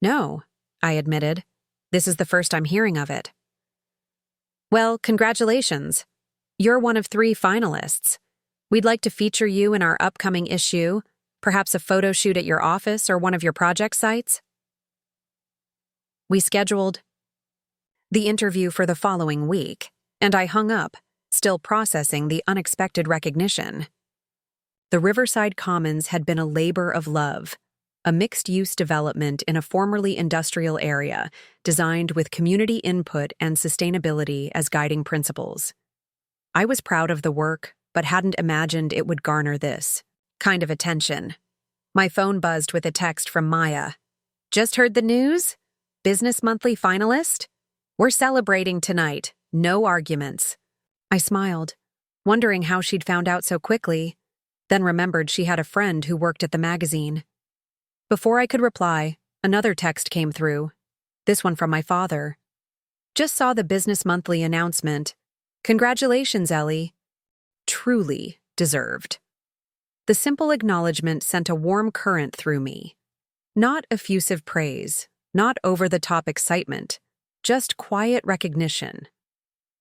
"No," I admitted. "This is the first I'm hearing of it." "Well, congratulations. You're one of 3 finalists. We'd like to feature you in our upcoming issue, perhaps a photo shoot at your office or one of your project sites." We scheduled the interview for the following week, and I hung up, still processing the unexpected recognition. The Riverside Commons had been a labor of love, a mixed-use development in a formerly industrial area designed with community input and sustainability as guiding principles. I was proud of the work, but hadn't imagined it would garner this kind of attention. My phone buzzed with a text from Maya. "Just heard the news? Business Monthly finalist? We're celebrating tonight. No arguments." I smiled, wondering how she'd found out so quickly, then remembered she had a friend who worked at the magazine. Before I could reply, another text came through, this one from my father. "Just saw the Business Monthly announcement. Congratulations, Ellie. Truly deserved." The simple acknowledgement sent a warm current through me. Not effusive praise, not over-the-top excitement, just quiet recognition.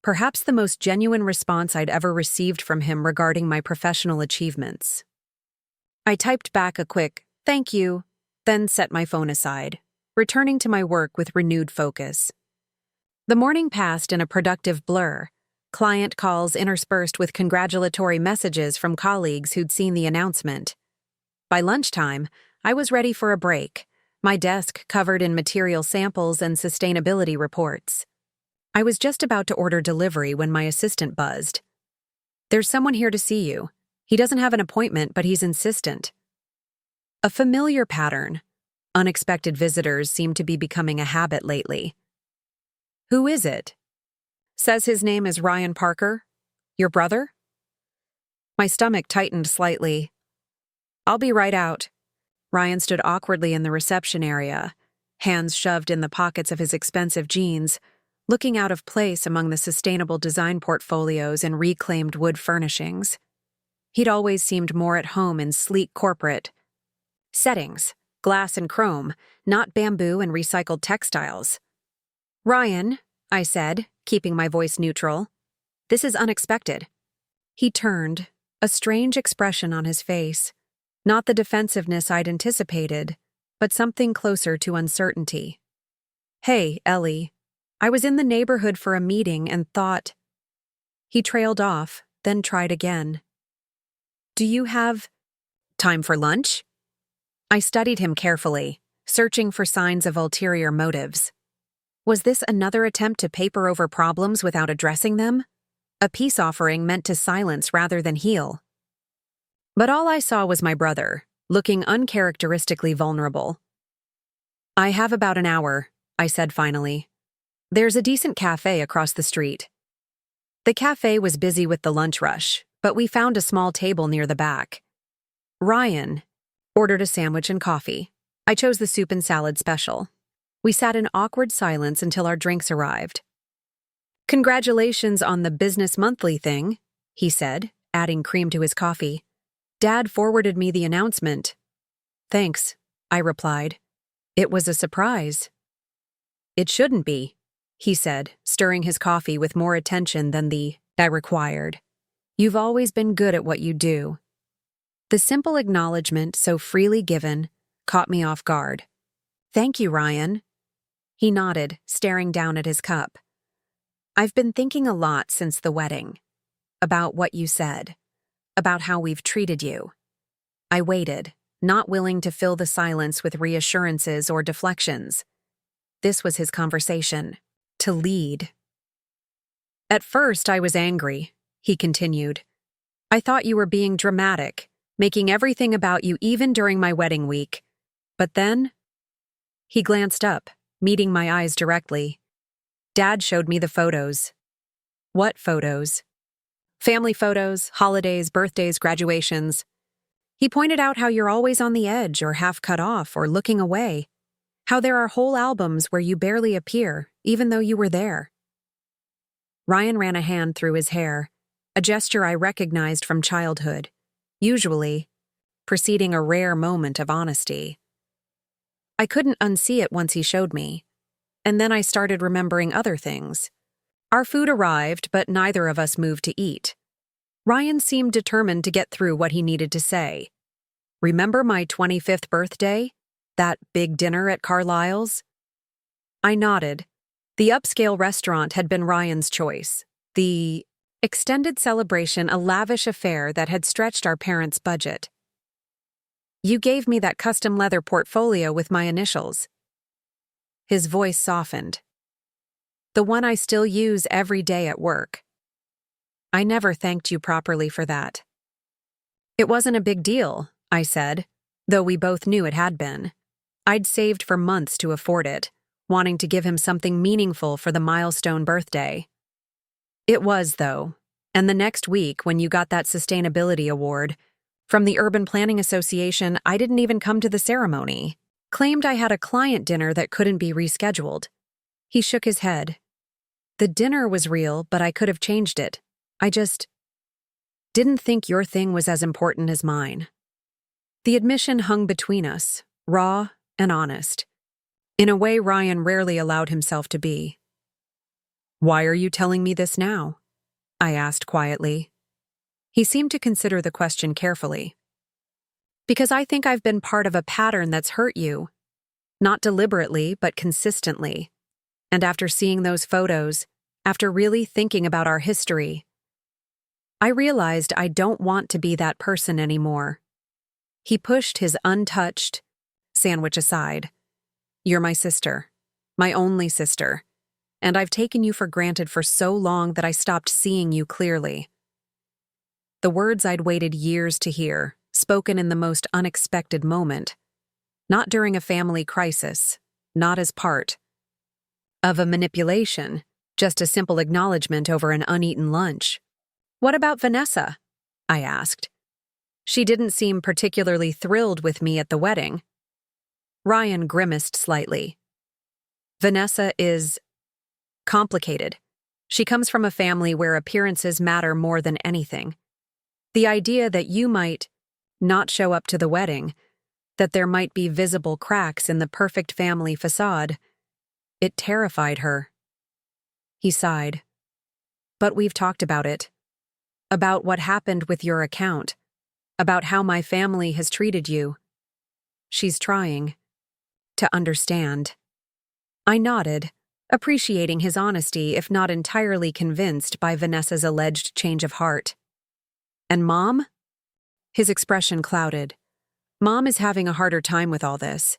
Perhaps the most genuine response I'd ever received from him regarding my professional achievements. I typed back a quick, "Thank you," then set my phone aside, returning to my work with renewed focus. The morning passed in a productive blur, client calls interspersed with congratulatory messages from colleagues who'd seen the announcement. By lunchtime, I was ready for a break, my desk covered in material samples and sustainability reports. I was just about to order delivery when my assistant buzzed. "There's someone here to see you. He doesn't have an appointment, but he's insistent." A familiar pattern. Unexpected visitors seem to be becoming a habit lately. "Who is it?" "Says his name is Ryan Parker. Your brother?" My stomach tightened slightly. "I'll be right out." Ryan stood awkwardly in the reception area, hands shoved in the pockets of his expensive jeans, looking out of place among the sustainable design portfolios and reclaimed wood furnishings. He'd always seemed more at home in sleek corporate settings, glass and chrome, not bamboo and recycled textiles. "Ryan," I said, keeping my voice neutral, "this is unexpected." He turned, a strange expression on his face, not the defensiveness I'd anticipated, but something closer to uncertainty. "Hey, Ellie, I was in the neighborhood for a meeting and thought—" He trailed off, then tried again. "Do you have time for lunch?" I studied him carefully, searching for signs of ulterior motives. Was this another attempt to paper over problems without addressing them? A peace offering meant to silence rather than heal? But all I saw was my brother, looking uncharacteristically vulnerable. "I have about an hour," I said finally. "There's a decent cafe across the street." The cafe was busy with the lunch rush, but we found a small table near the back. Ryan ordered a sandwich and coffee. I chose the soup and salad special. We sat in awkward silence until our drinks arrived. "Congratulations on the Business Monthly thing," he said, adding cream to his coffee. "Dad forwarded me the announcement." "Thanks," I replied. "It was a surprise." "It shouldn't be," he said, stirring his coffee with more attention than I required. "You've always been good at what you do." The simple acknowledgement, so freely given, caught me off guard. "Thank you, Ryan." He nodded, staring down at his cup. "I've been thinking a lot since the wedding. About what you said. About how we've treated you." I waited, not willing to fill the silence with reassurances or deflections. This was his conversation. To lead. "At first, I was angry," he continued. "I thought you were being dramatic, making everything about you even during my wedding week. But then—" He glanced up, meeting my eyes directly. "Dad showed me the photos." "What photos?" "Family photos, holidays, birthdays, graduations. He pointed out how you're always on the edge or half cut off or looking away. How there are whole albums where you barely appear, even though you were there." Ryan ran a hand through his hair, a gesture I recognized from childhood, usually preceding a rare moment of honesty. I couldn't unsee it once he showed me, and then I started remembering other things. Our food arrived, but neither of us moved to eat. Ryan seemed determined to get through what he needed to say. "Remember my 25th birthday? That big dinner at Carlisle's?" I nodded. The upscale restaurant had been Ryan's choice. The extended celebration, a lavish affair that had stretched our parents' budget. "You gave me that custom leather portfolio with my initials." His voice softened. "The one I still use every day at work." "I never thanked you properly for that." "It wasn't a big deal," I said, though we both knew it had been. I'd saved for months to afford it, wanting to give him something meaningful for the milestone birthday. "It was, though, and the next week when you got that sustainability award from the Urban Planning Association, I didn't even come to the ceremony. Claimed I had a client dinner that couldn't be rescheduled." He shook his head. "The dinner was real, but I could have changed it. I just didn't think your thing was as important as mine." The admission hung between us, raw and honest, in a way Ryan rarely allowed himself to be. "Why are you telling me this now?" I asked quietly. He seemed to consider the question carefully. "Because I think I've been part of a pattern that's hurt you. Not deliberately, but consistently. And after seeing those photos, after really thinking about our history, I realized I don't want to be that person anymore." He pushed his untouched sandwich aside. "You're my sister, my only sister, and I've taken you for granted for so long that I stopped seeing you clearly." The words I'd waited years to hear, spoken in the most unexpected moment, not during a family crisis, not as part of a manipulation, just a simple acknowledgement over an uneaten lunch. "What about Vanessa?" I asked. She didn't seem particularly thrilled with me at the wedding. Ryan grimaced slightly. Vanessa is complicated. She comes from a family where appearances matter more than anything. The idea that you might not show up to the wedding, that there might be visible cracks in the perfect family façade, it terrified her. He sighed. But we've talked about it. About what happened with your account. About how my family has treated you. She's trying to understand. I nodded, appreciating his honesty if not entirely convinced by Vanessa's alleged change of heart. And Mom? His expression clouded. Mom is having a harder time with all this.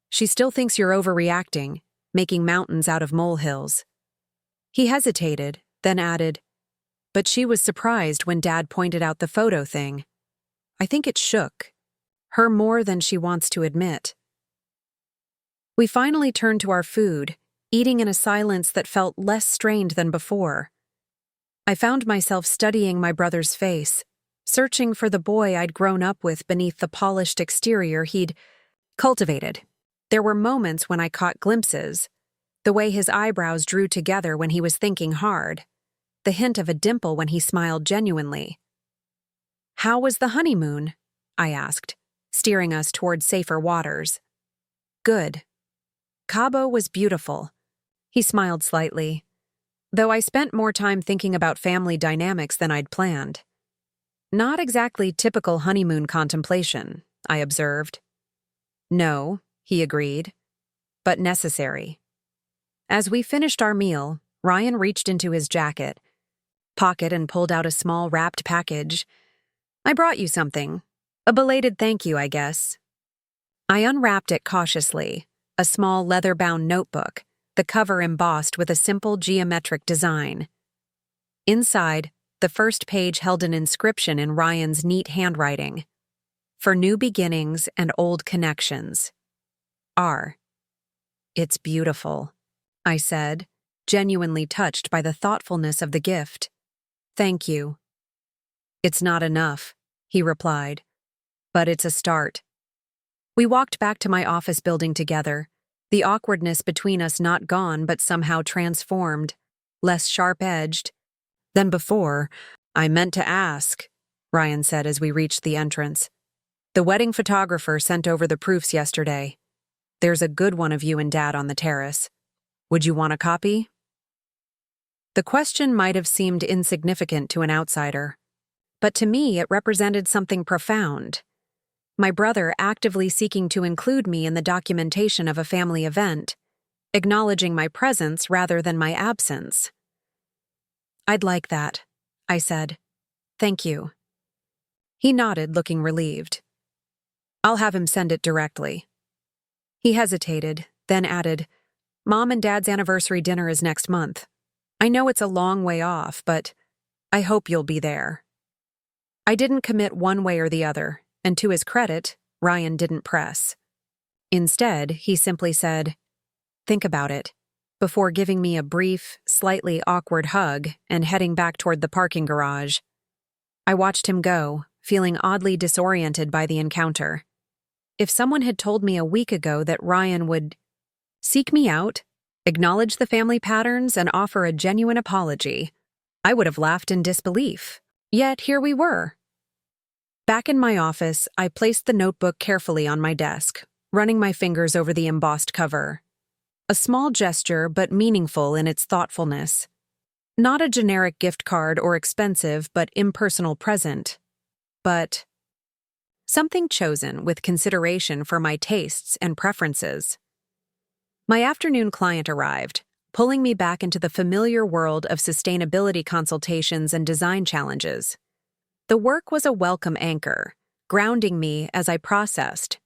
She still thinks you're overreacting, making mountains out of molehills. He hesitated, then added, but she was surprised when Dad pointed out the photo thing. I think it shook her more than she wants to admit. We finally turned to our food, eating in a silence that felt less strained than before. I found myself studying my brother's face, searching for the boy I'd grown up with beneath the polished exterior he'd cultivated. There were moments when I caught glimpses, the way his eyebrows drew together when he was thinking hard, the hint of a dimple when he smiled genuinely. How was the honeymoon? I asked, steering us toward safer waters. Good. Cabo was beautiful. He smiled slightly, though I spent more time thinking about family dynamics than I'd planned. Not exactly typical honeymoon contemplation, I observed. No, he agreed, but necessary. As we finished our meal, Ryan reached into his pocket and pulled out a small wrapped package. I brought you something. A belated thank you, I guess. I unwrapped it cautiously, a small leather-bound notebook, the cover embossed with a simple geometric design. Inside, the first page held an inscription in Ryan's neat handwriting. For new beginnings and old connections. R. It's beautiful, I said, genuinely touched by the thoughtfulness of the gift. Thank you. It's not enough, he replied, but it's a start. We walked back to my office building together, the awkwardness between us not gone but somehow transformed, less sharp-edged than before. I meant to ask, Ryan said as we reached the entrance. The wedding photographer sent over the proofs yesterday. There's a good one of you and Dad on the terrace. Would you want a copy? The question might have seemed insignificant to an outsider, but to me it represented something profound. My brother actively seeking to include me in the documentation of a family event, acknowledging my presence rather than my absence. I'd like that, I said. Thank you. He nodded, looking relieved. I'll have him send it directly. He hesitated, then added, Mom and Dad's anniversary dinner is next month. I know it's a long way off, but I hope you'll be there. I didn't commit one way or the other, and to his credit, Ryan didn't press. Instead, he simply said, think about it, before giving me a brief, slightly awkward hug and heading back toward the parking garage. I watched him go, feeling oddly disoriented by the encounter. If someone had told me a week ago that Ryan would seek me out, acknowledge the family patterns, and offer a genuine apology, I would have laughed in disbelief. Yet here we were. Back in my office, I placed the notebook carefully on my desk, running my fingers over the embossed cover. A small gesture, but meaningful in its thoughtfulness. Not a generic gift card or expensive but impersonal present, but something chosen with consideration for my tastes and preferences. My afternoon client arrived, pulling me back into the familiar world of sustainability consultations and design challenges. The work was a welcome anchor, grounding me as I processed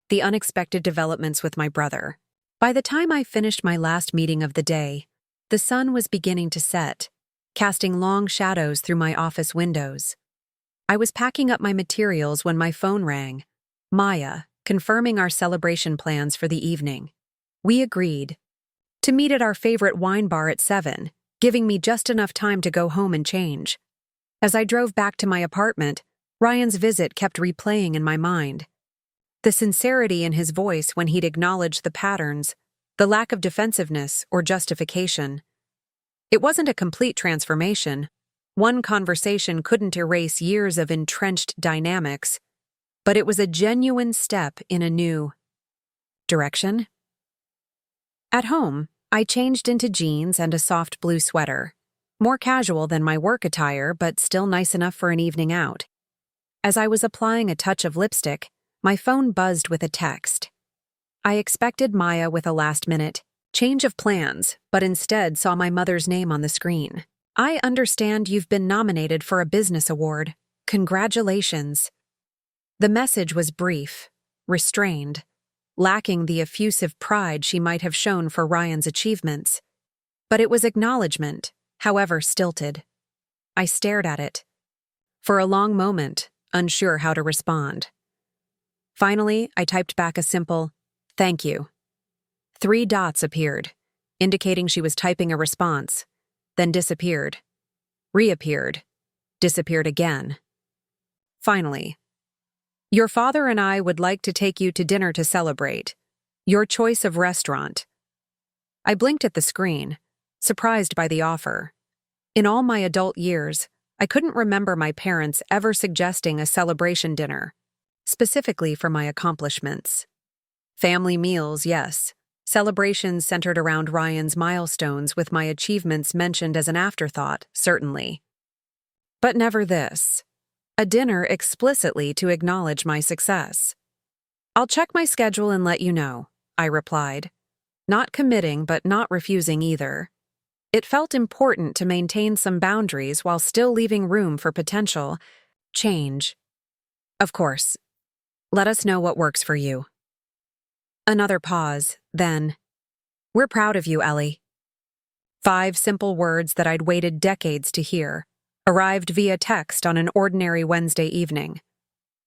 the unexpected developments with my brother. By the time I finished my last meeting of the day, the sun was beginning to set, casting long shadows through my office windows. I was packing up my materials when my phone rang, Maya, confirming our celebration plans for the evening. We agreed to meet at our favorite wine bar at 7, giving me just enough time to go home and change. As I drove back to my apartment, Ryan's visit kept replaying in my mind. The sincerity in his voice when he'd acknowledged the patterns, the lack of defensiveness or justification. It wasn't a complete transformation. One conversation couldn't erase years of entrenched dynamics, but it was a genuine step in a new direction. At home, I changed into jeans and a soft blue sweater, more casual than my work attire, but still nice enough for an evening out. As I was applying a touch of lipstick, my phone buzzed with a text. I expected Maya with a last-minute change of plans, but instead saw my mother's name on the screen. "I understand you've been nominated for a business award. Congratulations." The message was brief, restrained, lacking the effusive pride she might have shown for Ryan's achievements. But it was acknowledgement, however stilted. I stared at it. For a long moment, unsure how to respond. Finally, I typed back a simple, "Thank you." 3 dots appeared, indicating she was typing a response, then disappeared, reappeared, disappeared again. Finally, "Your father and I would like to take you to dinner to celebrate. Your choice of restaurant." I blinked at the screen, surprised by the offer. In all my adult years, I couldn't remember my parents ever suggesting a celebration dinner, specifically for my accomplishments. Family meals, yes. Celebrations centered around Ryan's milestones with my achievements mentioned as an afterthought, certainly. But never this. A dinner explicitly to acknowledge my success. "I'll check my schedule and let you know," I replied, not committing but not refusing either. It felt important to maintain some boundaries while still leaving room for potential change. "Of course. Let us know what works for you." Another pause, then, "We're proud of you, Ellie." 5 simple words that I'd waited decades to hear, arrived via text on an ordinary Wednesday evening.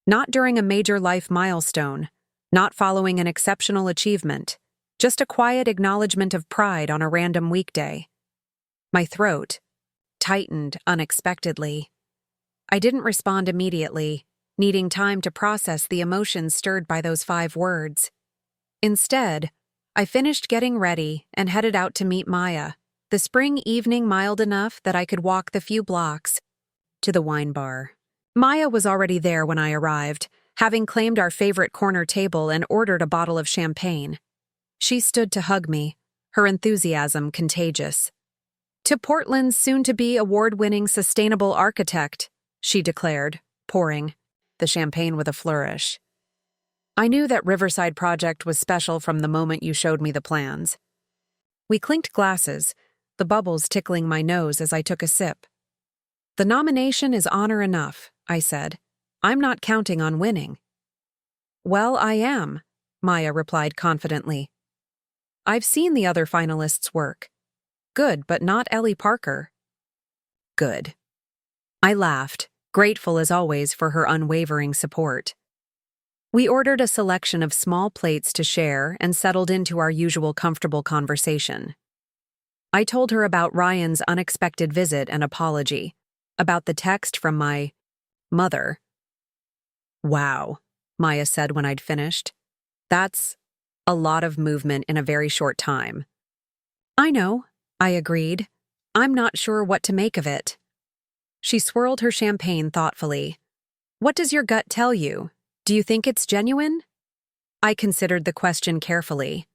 Not during a major life milestone, not following an exceptional achievement, just a quiet acknowledgement of pride on a random weekday. My throat tightened unexpectedly. I didn't respond immediately, needing time to process the emotions stirred by those 5 words. Instead, I finished getting ready and headed out to meet Maya, the spring evening mild enough that I could walk the few blocks to the wine bar. Maya was already there when I arrived, having claimed our favorite corner table and ordered a bottle of champagne. She stood to hug me, her enthusiasm contagious. "To Portland's soon-to-be award-winning sustainable architect," she declared, pouring the champagne with a flourish. "I knew that Riverside project was special from the moment you showed me the plans." We clinked glasses, the bubbles tickling my nose as I took a sip. "The nomination is honor enough," I said. "I'm not counting on winning." "Well, I am," Maya replied confidently. "I've seen the other finalists' work. Good, but not Ellie Parker." "Good." I laughed, grateful as always for her unwavering support. We ordered a selection of small plates to share and settled into our usual comfortable conversation. I told her about Ryan's unexpected visit and apology, about the text from my mother. "Wow," Maya said when I'd finished. "That's a lot of movement in a very short time." "I know," I agreed. "I'm not sure what to make of it." She swirled her champagne thoughtfully. "What does your gut tell you? Do you think it's genuine?" I considered the question carefully.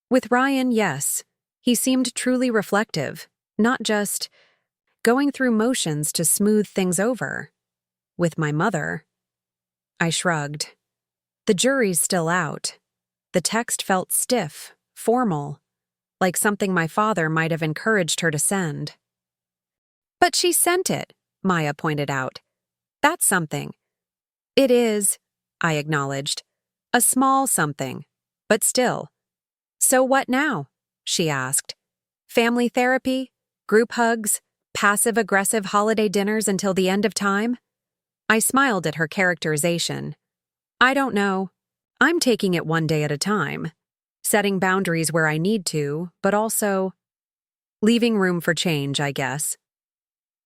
With Ryan, yes. He seemed truly reflective, not just going through motions to smooth things over. With my mother, I shrugged. The jury's still out. The text felt stiff, formal, like something my father might have encouraged her to send. "But she sent it," Maya pointed out. "That's something." "It is," I acknowledged. "A small something, but still." "So what now?" she asked. "Family therapy? Group hugs? Passive-aggressive holiday dinners until the end of time?" I smiled at her characterization. "I don't know. I'm taking it one day at a time, setting boundaries where I need to, but also leaving room for change, I guess."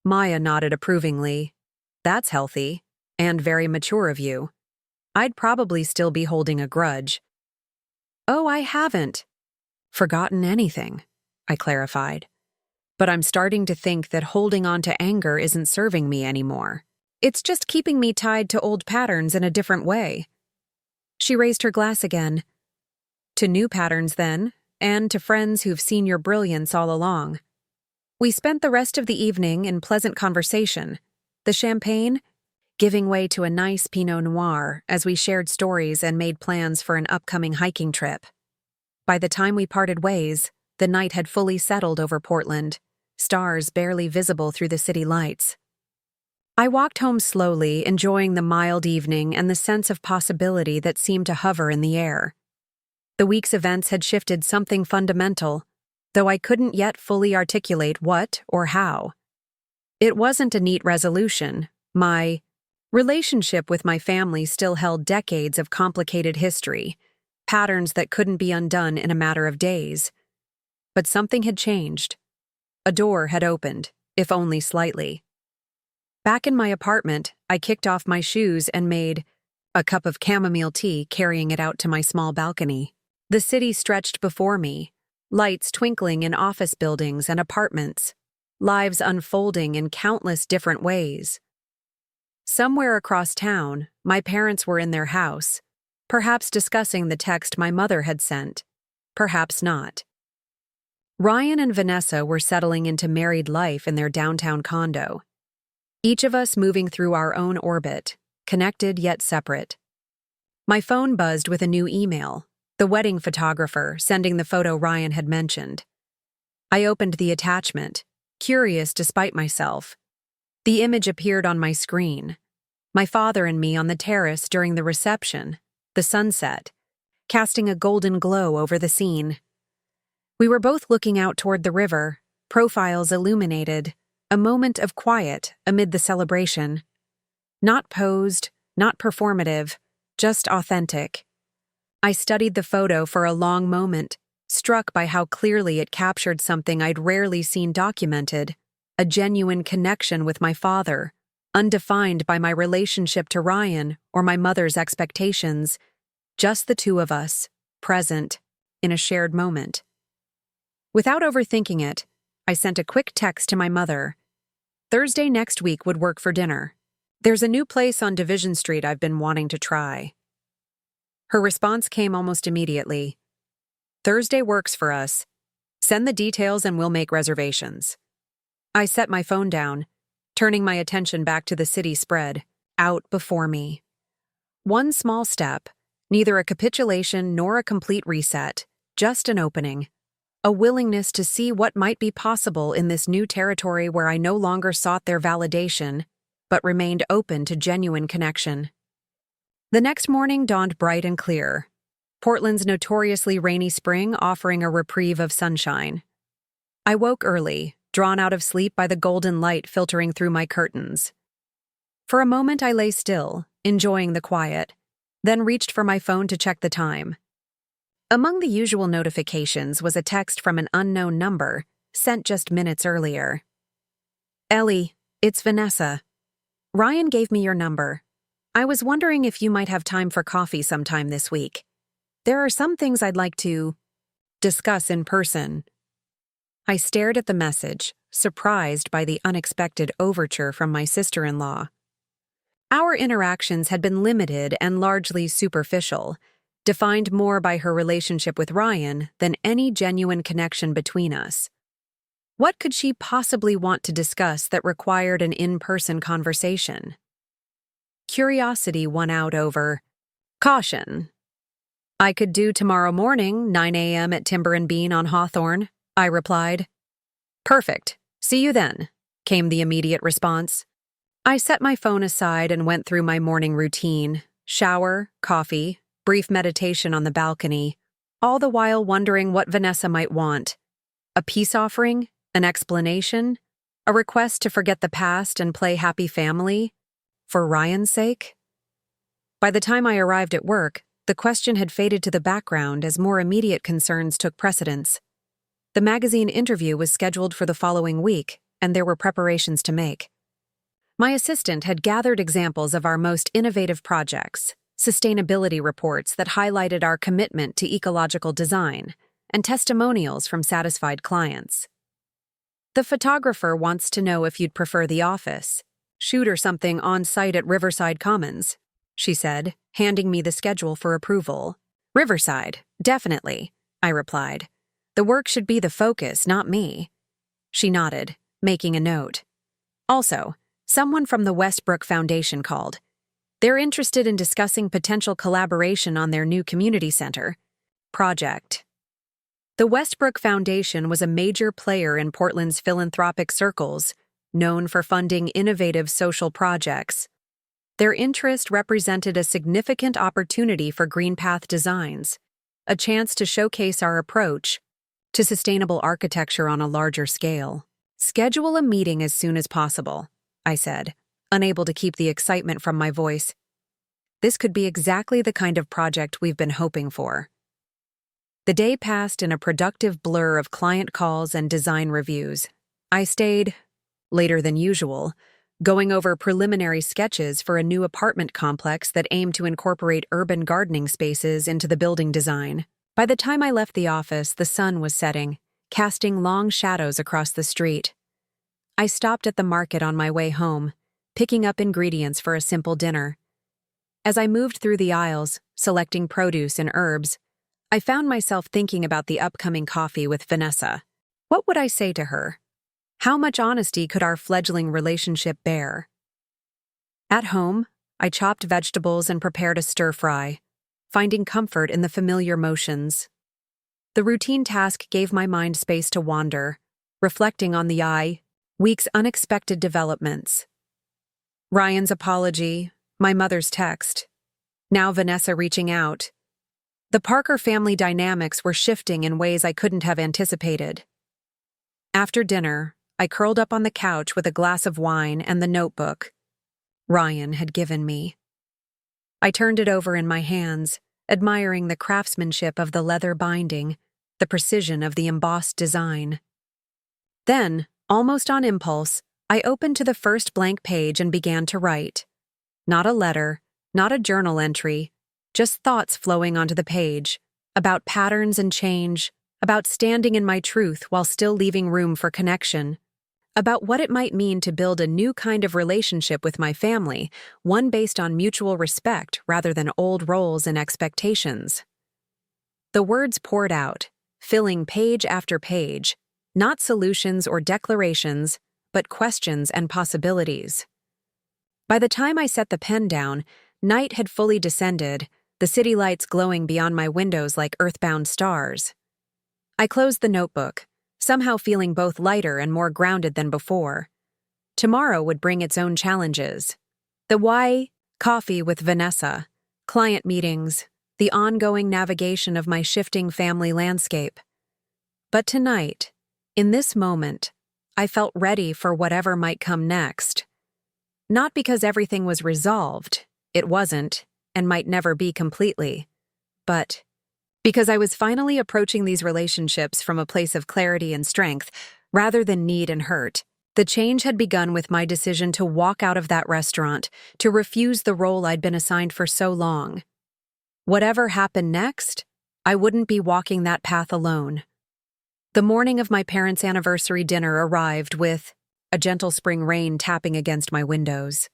Maya nodded approvingly. "That's healthy. and very mature of you. I'd probably still be holding a grudge. Oh, I haven't forgotten anything, I clarified. But I'm starting to think that holding on to anger isn't serving me anymore. It's just keeping me tied to old patterns in a different way. She raised her glass again. To new patterns, then, and to friends who've seen your brilliance all along. We spent the rest of the evening in pleasant conversation, the champagne giving way to a nice Pinot Noir as we shared stories and made plans for an upcoming hiking trip. By the time we parted ways, the night had fully settled over Portland, stars barely visible through the city lights. I walked home slowly, enjoying the mild evening and the sense of possibility that seemed to hover in the air. The week's events had shifted something fundamental, though I couldn't yet fully articulate what or how. It wasn't a neat resolution. My relationship with my family still held decades of complicated history, patterns that couldn't be undone in a matter of days. But something had changed. A door had opened, if only slightly. Back in my apartment, I kicked off my shoes and made a cup of chamomile tea, carrying it out to my small balcony. The city stretched before me, lights twinkling in office buildings and apartments, lives unfolding in countless different ways. Somewhere across town, my parents were in their house, perhaps discussing the text my mother had sent, perhaps not. Ryan and Vanessa were settling into married life in their downtown condo, each of us moving through our own orbit, connected yet separate. My phone buzzed with a new email, the wedding photographer sending the photo Ryan had mentioned. I opened the attachment, curious despite myself. The image appeared on my screen. My father and me on the terrace during the reception, the sunset, casting a golden glow over the scene. We were both looking out toward the river, profiles illuminated, a moment of quiet amid the celebration. Not posed, not performative, just authentic. I studied the photo for a long moment, struck by how clearly it captured something I'd rarely seen documented, a genuine connection with my father, undefined by my relationship to Ryan or my mother's expectations, just the two of us, present, in a shared moment. Without overthinking it, I sent a quick text to my mother. Thursday next week would work for dinner. There's a new place on Division Street I've been wanting to try. Her response came almost immediately. Thursday works for us. Send the details and we'll make reservations. I set my phone down, turning my attention back to the city spread, out before me. One small step, neither a capitulation nor a complete reset, just an opening. A willingness to see what might be possible in this new territory where I no longer sought their validation, but remained open to genuine connection. The next morning dawned bright and clear, Portland's notoriously rainy spring offering a reprieve of sunshine. I woke early, drawn out of sleep by the golden light filtering through my curtains. For a moment I lay still, enjoying the quiet, then reached for my phone to check the time. Among the usual notifications was a text from an unknown number, sent just minutes earlier. Ellie, it's Vanessa. Ryan gave me your number. I was wondering if you might have time for coffee sometime this week. There are some things I'd like to discuss in person. I stared at the message, surprised by the unexpected overture from my sister-in-law. Our interactions had been limited and largely superficial, defined more by her relationship with Ryan than any genuine connection between us. What could she possibly want to discuss that required an in-person conversation? Curiosity won out over caution. I could do tomorrow morning, 9 a.m. at Timber and Bean on Hawthorne, I replied. Perfect. See you then, came the immediate response. I set my phone aside and went through my morning routine, shower, coffee, brief meditation on the balcony, all the while wondering what Vanessa might want. A peace offering? An explanation? A request to forget the past and play happy family? For Ryan's sake? By the time I arrived at work, the question had faded to the background as more immediate concerns took precedence. The magazine interview was scheduled for the following week, and there were preparations to make. My assistant had gathered examples of our most innovative projects, sustainability reports that highlighted our commitment to ecological design, and testimonials from satisfied clients. The photographer wants to know if you'd prefer the office. Shoot or something on site at Riverside Commons, she said, handing me the schedule for approval. Riverside, definitely, I replied. The work should be the focus, not me. She nodded, making a note. Also, someone from the Westbrook Foundation called. They're interested in discussing potential collaboration on their new community center project. The Westbrook Foundation was a major player in Portland's philanthropic circles, known for funding innovative social projects. Their interest represented a significant opportunity for GreenPath Designs, a chance to showcase our approach to sustainable architecture on a larger scale. Schedule a meeting as soon as possible, I said, unable to keep the excitement from my voice. This could be exactly the kind of project we've been hoping for. The day passed in a productive blur of client calls and design reviews. I stayed, later than usual, going over preliminary sketches for a new apartment complex that aimed to incorporate urban gardening spaces into the building design. By the time I left the office, the sun was setting, casting long shadows across the street. I stopped at the market on my way home, picking up ingredients for a simple dinner. As I moved through the aisles, selecting produce and herbs, I found myself thinking about the upcoming coffee with Vanessa. What would I say to her? How much honesty could our fledgling relationship bear? At home, I chopped vegetables and prepared a stir-fry, finding comfort in the familiar motions. The routine task gave my mind space to wander, reflecting on the week's unexpected developments. Ryan's apology, my mother's text, now Vanessa reaching out. The Parker family dynamics were shifting in ways I couldn't have anticipated. After dinner, I curled up on the couch with a glass of wine and the notebook Ryan had given me. I turned it over in my hands, admiring the craftsmanship of the leather binding, the precision of the embossed design. Then, almost on impulse, I opened to the first blank page and began to write. Not a letter, not a journal entry, just thoughts flowing onto the page, about patterns and change, about standing in my truth while still leaving room for connection, about what it might mean to build a new kind of relationship with my family, one based on mutual respect rather than old roles and expectations. The words poured out, filling page after page, not solutions or declarations, but questions and possibilities. By the time I set the pen down, night had fully descended, the city lights glowing beyond my windows like earthbound stars. I closed the notebook, somehow feeling both lighter and more grounded than before. Tomorrow would bring its own challenges. The coffee with Vanessa, client meetings, the ongoing navigation of my shifting family landscape. But tonight, in this moment, I felt ready for whatever might come next. Not because everything was resolved, it wasn't, and might never be completely, but because I was finally approaching these relationships from a place of clarity and strength, rather than need and hurt. The change had begun with my decision to walk out of that restaurant, to refuse the role I'd been assigned for so long. Whatever happened next, I wouldn't be walking that path alone. The morning of my parents' anniversary dinner arrived with a gentle spring rain tapping against my windows.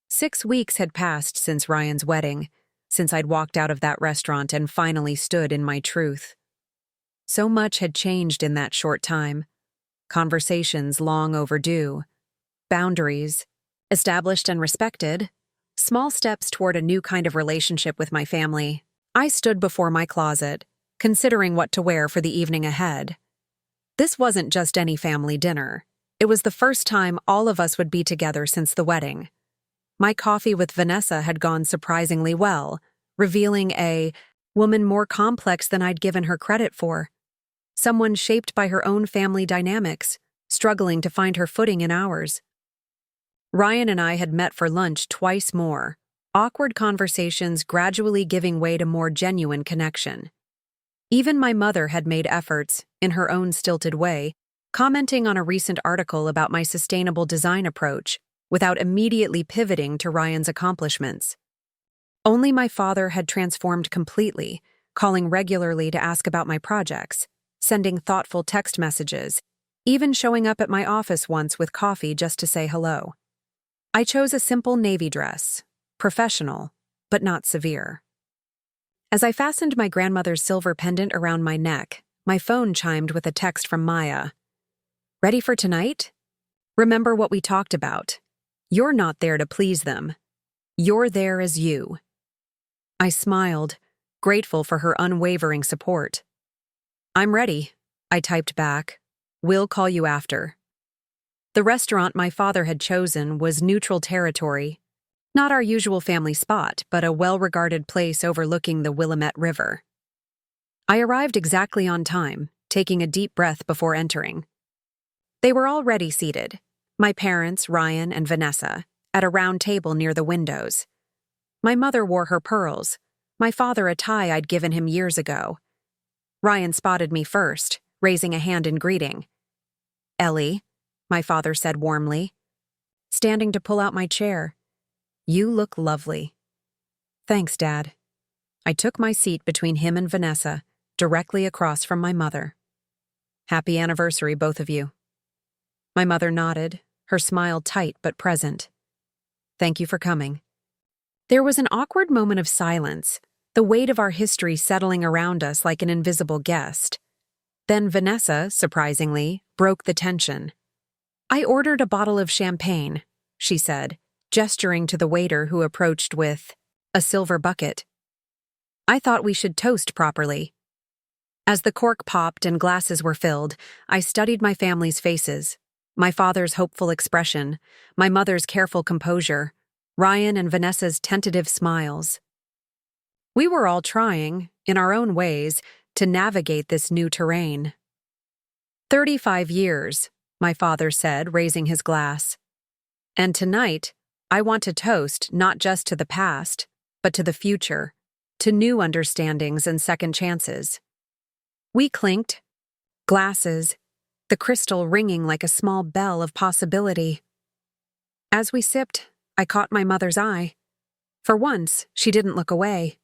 6 weeks had passed since Ryan's wedding, since I'd walked out of that restaurant and finally stood in my truth. So much had changed in that short time. Conversations long overdue, boundaries established and respected, small steps toward a new kind of relationship with my family. I stood before my closet, considering what to wear for the evening ahead. This wasn't just any family dinner. It was the first time all of us would be together since the wedding. My coffee with Vanessa had gone surprisingly well, revealing a woman more complex than I'd given her credit for. Someone shaped by her own family dynamics, struggling to find her footing in ours. Ryan and I had met for lunch twice more, awkward conversations gradually giving way to more genuine connection. Even my mother had made efforts, in her own stilted way, commenting on a recent article about my sustainable design approach, without immediately pivoting to Ryan's accomplishments. Only my father had transformed completely, calling regularly to ask about my projects, sending thoughtful text messages, even showing up at my office once with coffee just to say hello. I chose a simple navy dress, professional, but not severe. As I fastened my grandmother's silver pendant around my neck, my phone chimed with a text from Maya. "Ready for tonight? Remember what we talked about. You're not there to please them. You're there as you." I smiled, grateful for her unwavering support. "I'm ready," I typed back. "We'll call you after." The restaurant my father had chosen was neutral territory, not our usual family spot, but a well-regarded place overlooking the Willamette River. I arrived exactly on time, taking a deep breath before entering. They were already seated, my parents, Ryan and Vanessa, at a round table near the windows. My mother wore her pearls, my father a tie I'd given him years ago. Ryan spotted me first, raising a hand in greeting. "Ellie," my father said warmly, standing to pull out my chair. "You look lovely." "Thanks, Dad." I took my seat between him and Vanessa, directly across from my mother. "Happy anniversary, both of you." My mother nodded, her smile tight but present. "Thank you for coming." There was an awkward moment of silence, the weight of our history settling around us like an invisible guest. Then Vanessa, surprisingly, broke the tension. "I ordered a bottle of champagne," she said, gesturing to the waiter who approached with a silver bucket. "I thought we should toast properly." As the cork popped and glasses were filled, I studied my family's faces. My father's hopeful expression, my mother's careful composure, Ryan and Vanessa's tentative smiles. We were all trying, in our own ways, to navigate this new terrain. 35 years, my father said, raising his glass. "And tonight, I want to toast not just to the past, but to the future, to new understandings and second chances." We clinked, glasses, the crystal ringing like a small bell of possibility. As we sipped, I caught my mother's eye. For once, she didn't look away.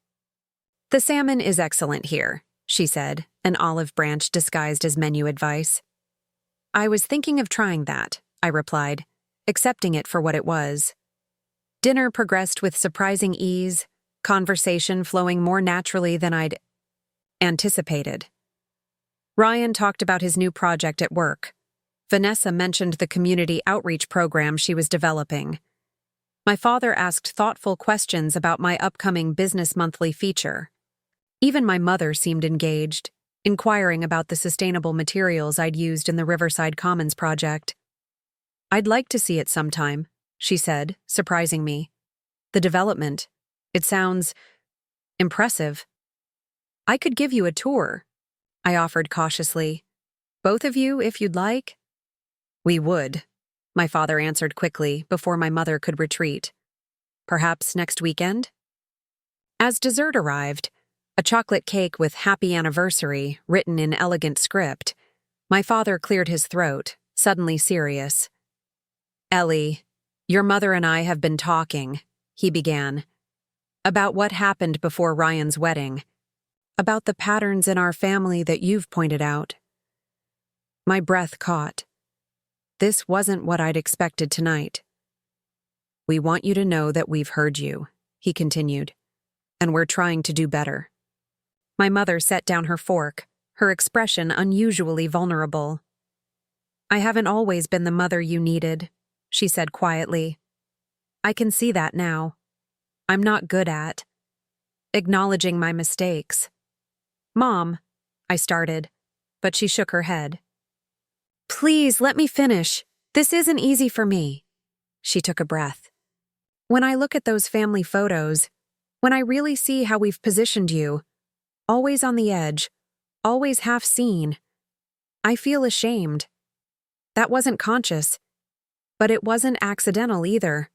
"The salmon is excellent here," she said, an olive branch disguised as menu advice. "I was thinking of trying that," I replied, accepting it for what it was. Dinner progressed with surprising ease, conversation flowing more naturally than I'd anticipated. Ryan talked about his new project at work. Vanessa mentioned the community outreach program she was developing. My father asked thoughtful questions about my upcoming business monthly feature. Even my mother seemed engaged, inquiring about the sustainable materials I'd used in the Riverside Commons project. "I'd like to see it sometime," she said, surprising me. "The development. It sounds impressive." "I could give you a tour," I offered cautiously. "Both of you, if you'd like." "We would," my father answered quickly before my mother could retreat. "Perhaps next weekend?" As dessert arrived, a chocolate cake with "Happy Anniversary" written in elegant script, my father cleared his throat, suddenly serious. "Ellie, your mother and I have been talking," he began, "about what happened before Ryan's wedding, about the patterns in our family that you've pointed out." My breath caught. This wasn't what I'd expected tonight. "We want you to know that we've heard you," he continued, "and we're trying to do better." My mother set down her fork, her expression unusually vulnerable. "I haven't always been the mother you needed," she said quietly. "I can see that now. I'm not good at acknowledging my mistakes." "Mom," I started, but she shook her head. "Please, let me finish. This isn't easy for me." She took a breath. "When I look at those family photos, when I really see how we've positioned you, always on the edge, always half seen, I feel ashamed. That wasn't conscious, but it wasn't accidental either."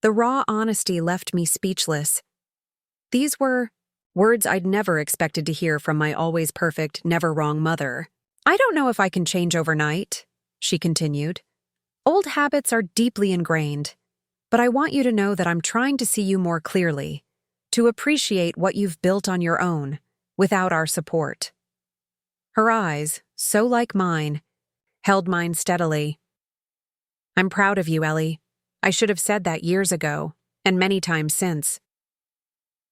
The raw honesty left me speechless. These were words I'd never expected to hear from my always perfect, never wrong mother. "I don't know if I can change overnight," she continued. Old habits are deeply ingrained, but I want you to know that I'm trying to see you more clearly, to appreciate what you've built on your own, without our support. Her eyes, so like mine, held mine steadily. I'm proud of you, Ellie. I should have said that years ago, and many times since.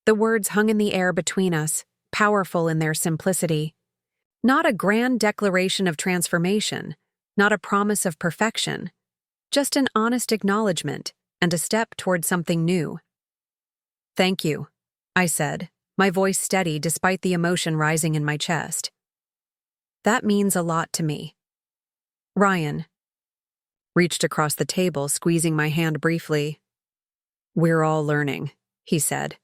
The words hung in the air between us, powerful in their simplicity. Not a grand declaration of transformation, not a promise of perfection, just an honest acknowledgement and a step toward something new. Thank you, I said, my voice steady despite the emotion rising in my chest. That means a lot to me. Ryan reached across the table, squeezing my hand briefly. We're all learning, he said.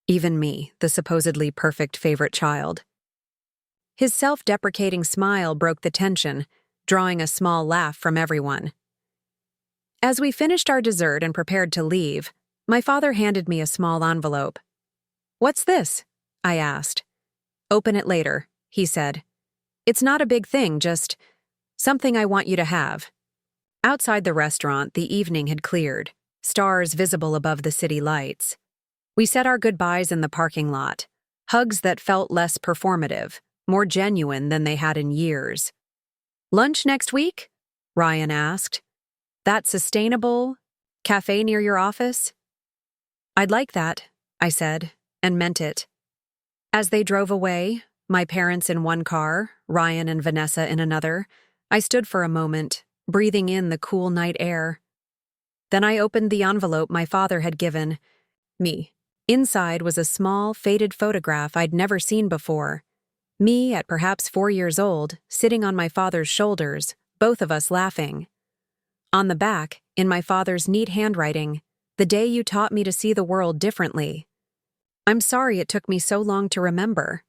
Even me, the supposedly perfect favorite child. His self-deprecating smile broke the tension, drawing a small laugh from everyone. As we finished our dessert and prepared to leave, my father handed me a small envelope. What's this? I asked. Open it later, he said. It's not a big thing, just something I want you to have. Outside the restaurant, the evening had cleared, stars visible above the city lights. We said our goodbyes in the parking lot, hugs that felt less performative, more genuine than they had in years. Lunch next week? Ryan asked. That sustainable cafe near your office? I'd like that, I said, and meant it. As they drove away, my parents in one car, Ryan and Vanessa in another, I stood for a moment, breathing in the cool night air. Then I opened the envelope my father had given me. Inside was a small, faded photograph I'd never seen before. Me at perhaps 4 years old, sitting on my father's shoulders, both of us laughing. On the back, in my father's neat handwriting, the day you taught me to see the world differently. I'm sorry it took me so long to remember.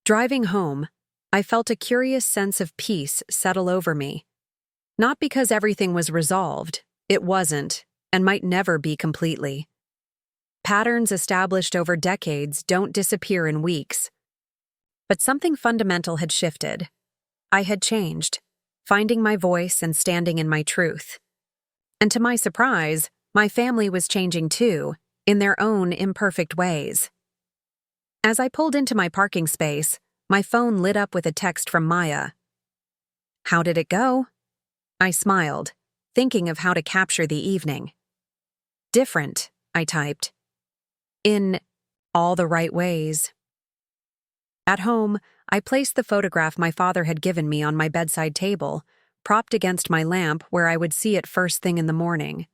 Driving home, I felt a curious sense of peace settle over me. Not because everything was resolved, it wasn't, and might never be completely. Patterns established over decades don't disappear in weeks. But something fundamental had shifted. I had changed, finding my voice and standing in my truth. And to my surprise, my family was changing too, in their own imperfect ways. As I pulled into my parking space, my phone lit up with a text from Maya. How did it go? I smiled, thinking of how to capture the evening. Different, I typed. In all the right ways. At home, I placed the photograph my father had given me on my bedside table, propped against my lamp where I would see it first thing in the morning.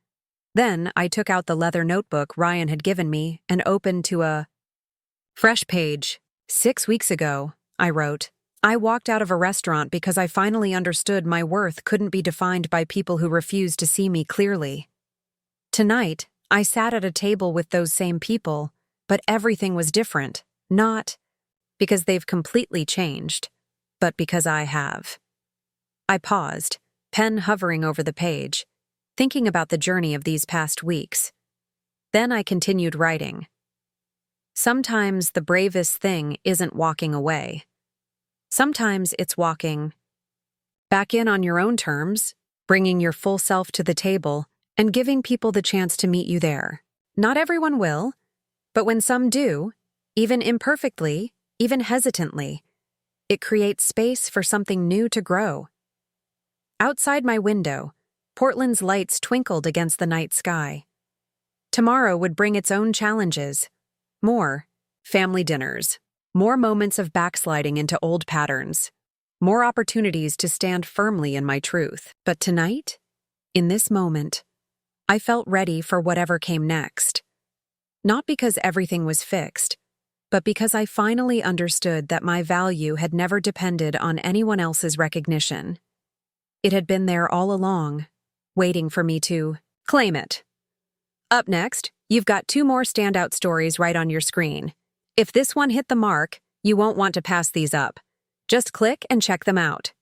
Then I took out the leather notebook Ryan had given me and opened to a fresh page. 6 weeks ago, I wrote, I walked out of a restaurant because I finally understood my worth couldn't be defined by people who refused to see me clearly. Tonight, I sat at a table with those same people, but everything was different, not because they've completely changed, but because I have. I paused, pen hovering over the page, thinking about the journey of these past weeks. Then I continued writing. Sometimes the bravest thing isn't walking away. Sometimes it's walking back in on your own terms, bringing your full self to the table, and giving people the chance to meet you there. Not everyone will, but when some do, even imperfectly, even hesitantly, it creates space for something new to grow. Outside my window, Portland's lights twinkled against the night sky. Tomorrow would bring its own challenges. More family dinners, more moments of backsliding into old patterns, more opportunities to stand firmly in my truth. But tonight, in this moment, I felt ready for whatever came next. Not because everything was fixed, but because I finally understood that my value had never depended on anyone else's recognition. It had been there all along, waiting for me to claim it. Up next, you've got 2 more standout stories right on your screen. If this one hit the mark, you won't want to pass these up. Just click and check them out.